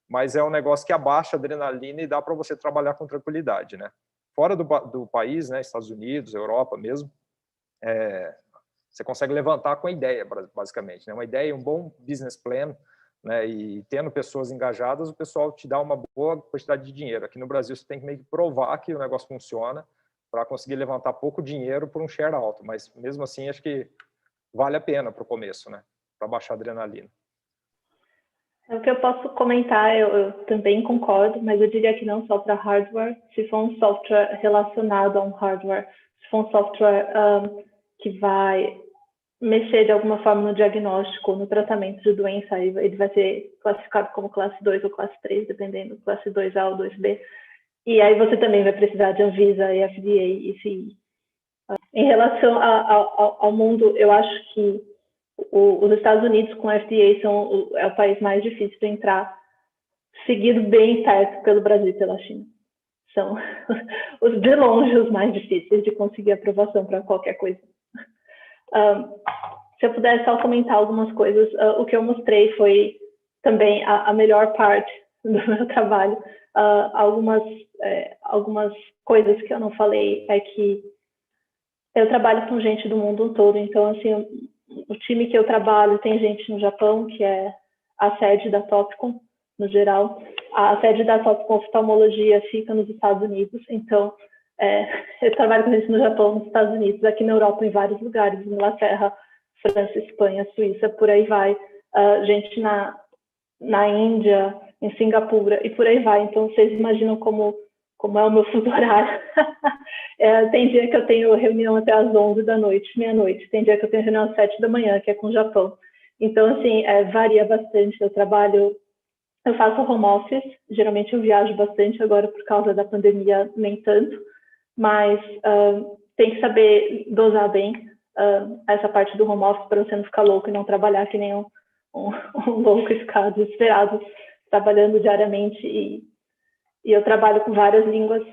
Mas é um negócio que abaixa a adrenalina e dá para você trabalhar com tranquilidade, né? Fora do país, né, Estados Unidos, Europa mesmo, você consegue levantar com a ideia, basicamente, né? Uma ideia, um bom business plan, né, e tendo pessoas engajadas, o pessoal te dá uma boa quantidade de dinheiro. Aqui no Brasil, você tem que meio que provar que o negócio funciona para conseguir levantar pouco dinheiro por um share alto, mas mesmo assim, acho que vale a pena para o começo, né, para baixar a adrenalina.
O que eu posso comentar, eu também concordo, mas eu diria que não só para hardware, se for um software relacionado a um hardware, se for um software que vai mexer de alguma forma no diagnóstico, no tratamento de doença, ele vai ser classificado como classe 2 ou classe 3, dependendo, classe 2A ou 2B. E aí você também vai precisar de Anvisa e FDA e CI. Em relação ao mundo, eu acho que os Estados Unidos com FDA é o país mais difícil de entrar, seguido bem perto pelo Brasil e pela China. São de longe os mais difíceis de conseguir aprovação para qualquer coisa. Se eu puder só comentar algumas coisas, o que eu mostrei foi também a melhor parte do meu trabalho. Algumas coisas que eu não falei é que eu trabalho com gente do mundo todo, então assim, o time que eu trabalho tem gente no Japão, que é a sede da Topcon, no geral. A sede da Topcon Oftalmologia fica nos Estados Unidos, então eu trabalho com gente no Japão, nos Estados Unidos, aqui na Europa, em vários lugares, Inglaterra, França, Espanha, Suíça, por aí vai. Gente na Índia, em Singapura, e por aí vai. Então, vocês imaginam como é o meu fuso horário. Tem dia que eu tenho reunião até às 11 da noite, meia-noite. Tem dia que eu tenho reunião às 7 da manhã, que é com o Japão. Então, assim, varia bastante. Eu faço home office, geralmente eu viajo bastante, agora por causa da pandemia nem tanto, mas tem que saber dosar bem essa parte do home office para você não ficar louco e não trabalhar que nem um louco e ficar desesperado trabalhando diariamente. E eu trabalho com várias línguas,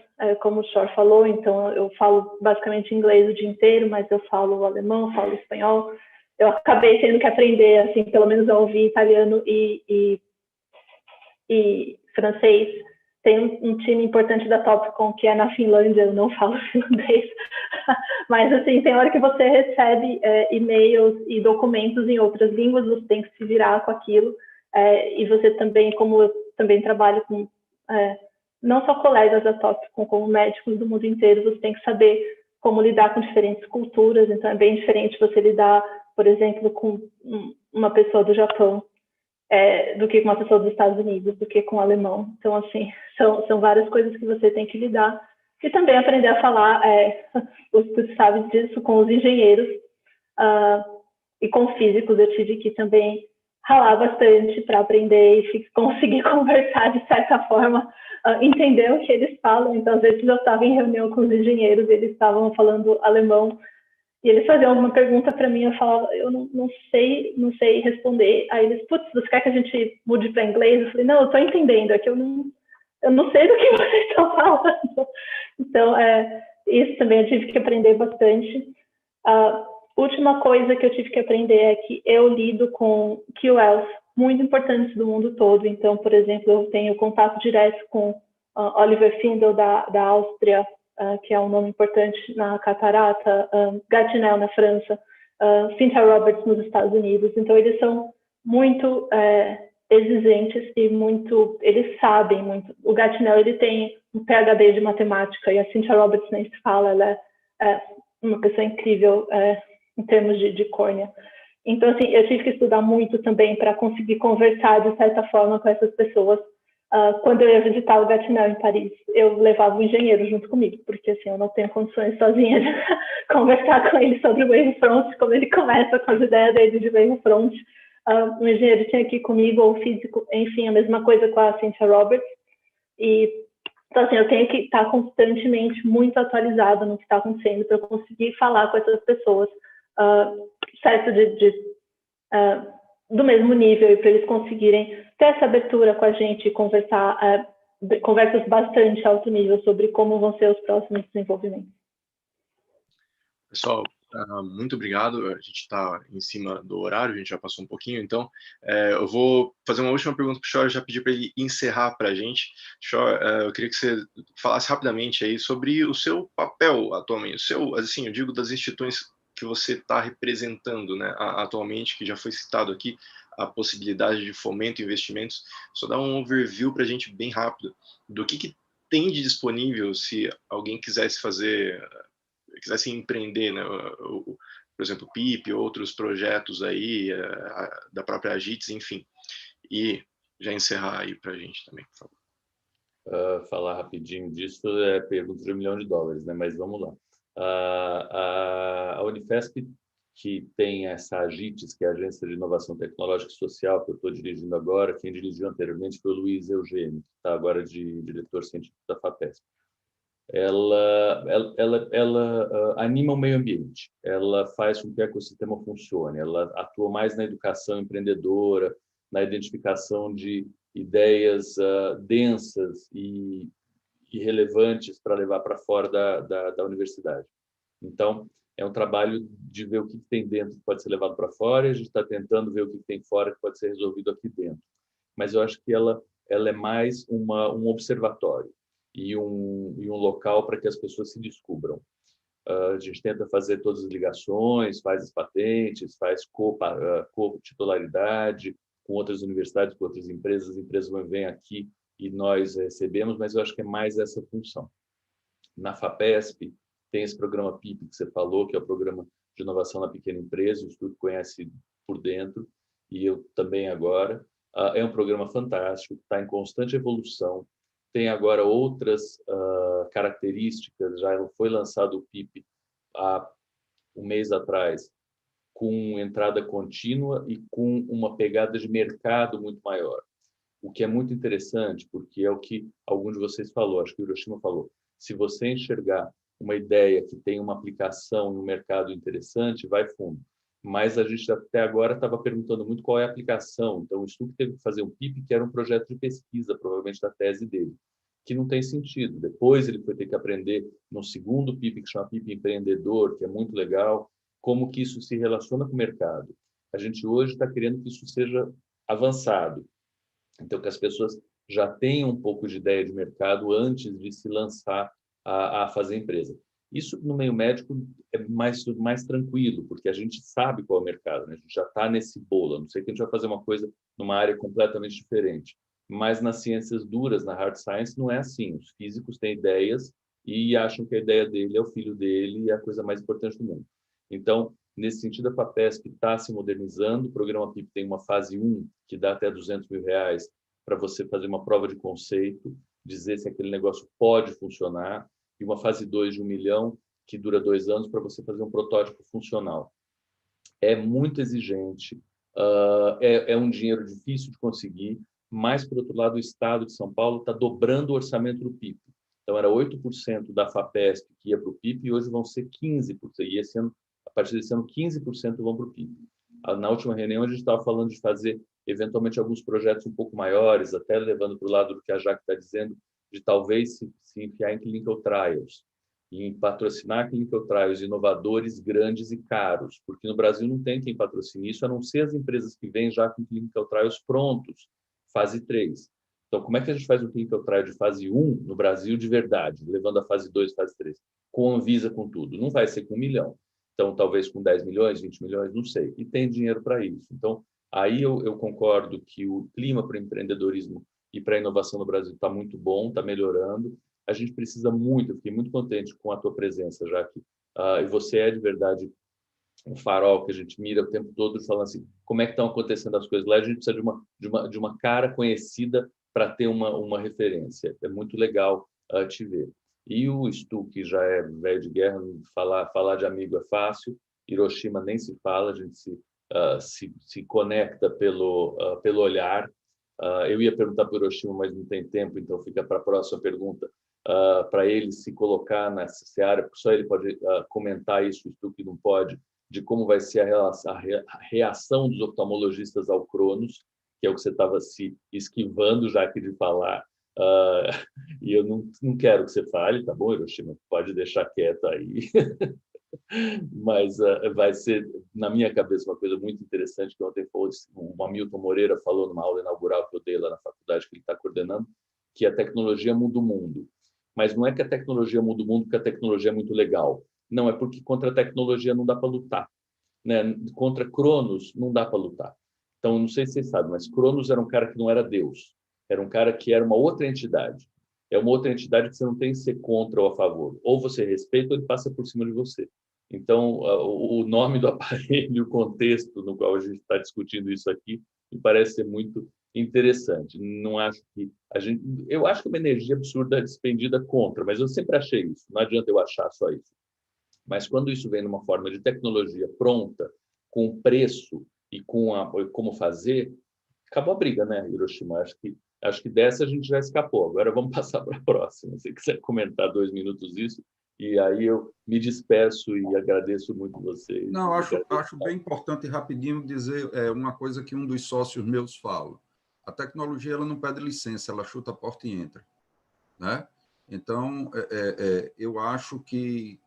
como o Shor falou, então eu falo basicamente inglês o dia inteiro, mas eu falo alemão, falo espanhol. Eu acabei tendo que aprender, assim, pelo menos a ouvir italiano e francês. Tem um time importante da Topcon que é na Finlândia, eu não falo finlandês, mas assim, tem hora que você recebe e-mails e documentos em outras línguas, você tem que se virar com aquilo, e você também, como eu também trabalho com não só colegas da Topcon, como médicos do mundo inteiro, você tem que saber como lidar com diferentes culturas, então é bem diferente você lidar, por exemplo, com uma pessoa do Japão, do que com uma pessoa dos Estados Unidos, do que com o alemão. Então, assim, são várias coisas que você tem que lidar. E também aprender a falar, você sabe disso, com os engenheiros e com físicos. Eu tive que também ralar bastante para aprender e conseguir conversar de certa forma, entender o que eles falam. Então, às vezes eu estava em reunião com os engenheiros, eles estavam falando alemão, e eles faziam alguma pergunta para mim, eu falava, eu não sei responder. Aí eles, putz, você quer que a gente mude para inglês? Eu falei, não, eu estou entendendo, é que eu não sei do que vocês estão falando. Então, isso também eu tive que aprender bastante. A última coisa que eu tive que aprender é que eu lido com KOLs muito importantes do mundo todo. Então, por exemplo, eu tenho contato direto com Oliver Findel, da Áustria, que é um nome importante na catarata, Gatinel na França, Cynthia Roberts nos Estados Unidos. Então, eles são muito exigentes e eles sabem muito. O Gatinel, ele tem um PhD de matemática e a Cynthia Roberts nem se fala, ela é uma pessoa incrível em termos de córnea. Então, assim, eu tive que estudar muito também para conseguir conversar, de certa forma, com essas pessoas. Quando eu ia visitar o Gatineau em Paris, eu levava um engenheiro junto comigo, porque, assim, eu não tenho condições sozinha de conversar com ele sobre o wavefront, como ele começa com as ideias dele de wavefront. O engenheiro tinha que ir comigo, ou o físico, enfim, a mesma coisa com a Cynthia Roberts. Então, assim, eu tenho que estar constantemente muito atualizada no que está acontecendo para conseguir falar com essas pessoas, certo, do mesmo nível, e para eles conseguirem ter essa abertura com a gente e conversar, conversas bastante alto nível sobre como vão ser os próximos desenvolvimentos.
Pessoal, muito obrigado. A gente está em cima do horário, a gente já passou um pouquinho, então eu vou fazer uma última pergunta para o Chor, já pedi para ele encerrar para a gente. Chor, eu queria que você falasse rapidamente aí sobre o seu papel atualmente, assim, eu digo das instituições que você está representando, né, atualmente, que já foi citado aqui, a possibilidade de fomento e investimentos. Só dá um overview para a gente bem rápido do que tem de disponível se alguém quisesse empreender, né, por exemplo, o PIP, outros projetos aí, da própria Agits, enfim. E já encerrar aí para a gente também, por favor.
Falar rapidinho disso é pergunta de $1 milhão, né? Mas vamos lá. A Unifesp, que tem essa Agits, que é a Agência de Inovação Tecnológica e Social, que eu estou dirigindo agora, quem dirigiu anteriormente foi o Luiz Eugênio, que está agora de diretor científico da FAPESP. Ela anima o meio ambiente, ela faz com que o ecossistema funcione, ela atua mais na educação empreendedora, na identificação de ideias densas e relevantes para levar para fora da universidade. Então, é um trabalho de ver o que tem dentro que pode ser levado para fora, e a gente está tentando ver o que tem fora que pode ser resolvido aqui dentro. Mas eu acho que ela é mais um observatório e um local para que as pessoas se descubram. A gente tenta fazer todas as ligações, faz as patentes, faz co-titularidade com outras universidades, com outras empresas. As empresas vêm aqui e nós recebemos, mas eu acho que é mais essa função. Na FAPESP, tem esse programa PIP que você falou, que é o Programa de Inovação na Pequena Empresa, o Instituto conhece por dentro, e eu também agora. É um programa fantástico, está em constante evolução, tem agora outras características, já foi lançado o PIP há um mês atrás, com entrada contínua e com uma pegada de mercado muito maior. O que é muito interessante, porque é o que algum de vocês falou, acho que o Hiroshima falou, se você enxergar uma ideia que tem uma aplicação no mercado interessante, vai fundo. Mas a gente até agora estava perguntando muito qual é a aplicação. Então, o estudo teve que fazer um PIP, que era um projeto de pesquisa, provavelmente da tese dele, que não tem sentido. Depois ele foi ter que aprender no segundo PIP, que chama PIP Empreendedor, que é muito legal, como que isso se relaciona com o mercado. A gente hoje está querendo que isso seja avançado. Então, que as pessoas já tenham um pouco de ideia de mercado antes de se lançar a fazer empresa. Isso, no meio médico, é mais tranquilo, porque a gente sabe qual é o mercado, né? A gente já está nesse bolo, a não sei que a gente vai fazer uma coisa numa área completamente diferente. Mas nas ciências duras, na hard science, não é assim. Os físicos têm ideias e acham que a ideia dele é o filho dele e é a coisa mais importante do mundo. Então, nesse sentido, a FAPESP está se modernizando. O programa PIP tem uma fase 1, que dá até R$200 mil para você fazer uma prova de conceito, dizer se aquele negócio pode funcionar, e uma fase 2 de R$1 milhão, que dura 2 anos, para você fazer um protótipo funcional. É muito exigente, é um dinheiro difícil de conseguir, mas, por outro lado, o Estado de São Paulo está dobrando o orçamento do PIP. Então, era 8% da FAPESP que ia para o PIP, e hoje vão ser 15%. E esse ano, a partir desse ano, 15% vão para o PIP. Na última reunião, a gente estava falando de fazer, eventualmente, alguns projetos um pouco maiores, até levando para o lado do que a Jaque está dizendo, de talvez se enfiar em clinical trials, e em patrocinar clinical trials inovadores, grandes e caros, porque no Brasil não tem quem patrocine isso, a não ser as empresas que vêm já com clinical trials prontos, fase 3. Então, como é que a gente faz um clinical trial de fase 1 no Brasil de verdade, levando a fase 2 e fase 3? Com Anvisa, com tudo. Não vai ser com 1 milhão. Então, talvez com 10 milhões, 20 milhões, não sei. E tem dinheiro para isso. Então, aí eu concordo que o clima para o empreendedorismo e para a inovação no Brasil está muito bom, está melhorando. A gente precisa muito, eu fiquei muito contente com a tua presença, Jaque, e você é de verdade um farol que a gente mira o tempo todo falando assim, como é que estão acontecendo as coisas lá, a gente precisa de uma cara conhecida para ter uma referência. É muito legal te ver. E o Stu, que já é velho de guerra, falar de amigo é fácil, Hiroshima nem se fala, a gente se conecta pelo olhar. Eu ia perguntar para o Hiroshima, mas não tem tempo, então fica para a próxima pergunta, para ele se colocar nessa área, só ele pode comentar isso, o Stu que não pode, de como vai ser a reação dos oftalmologistas ao Cronos, que é o que você estava se esquivando já aqui de falar, e eu não quero que você fale, tá bom, Hiroshima? Pode deixar quieto aí. Mas vai ser, na minha cabeça, uma coisa muito interessante, que ontem o Hamilton Moreira falou numa aula inaugural que eu dei lá na faculdade que ele está coordenando, que a tecnologia muda o mundo. Mas não é que a tecnologia muda o mundo porque a tecnologia é muito legal. Não, é porque contra a tecnologia não dá para lutar. Né? Contra Cronos não dá para lutar. Então, não sei se vocês sabem, mas Cronos era um cara que não era Deus. Era um cara que era uma outra entidade. É uma outra entidade que você não tem que ser contra ou a favor. Ou você respeita ou ele passa por cima de você. Então, o nome do aparelho, o contexto no qual a gente está discutindo isso aqui, me parece ser muito interessante. Não acho que eu acho que é uma energia absurda despendida contra, mas eu sempre achei isso. Não adianta eu achar só isso. Mas quando isso vem numa forma de tecnologia pronta, com preço e com como fazer, acabou a briga, né, Hiroshima? Acho que dessa a gente já escapou. Agora vamos passar para a próxima. Se você quiser comentar 2 minutos isso, e aí eu me despeço e agradeço muito vocês.
Não, acho bem importante rapidinho dizer uma coisa que um dos sócios meus fala. A tecnologia ela não pede licença, ela chuta a porta e entra, né? Então, eu acho que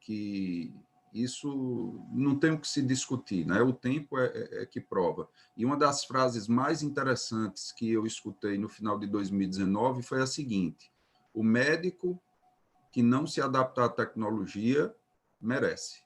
isso não tem o que se discutir, né? O tempo é que prova. E uma das frases mais interessantes que eu escutei no final de 2019 foi a seguinte: o médico que não se adaptar à tecnologia merece.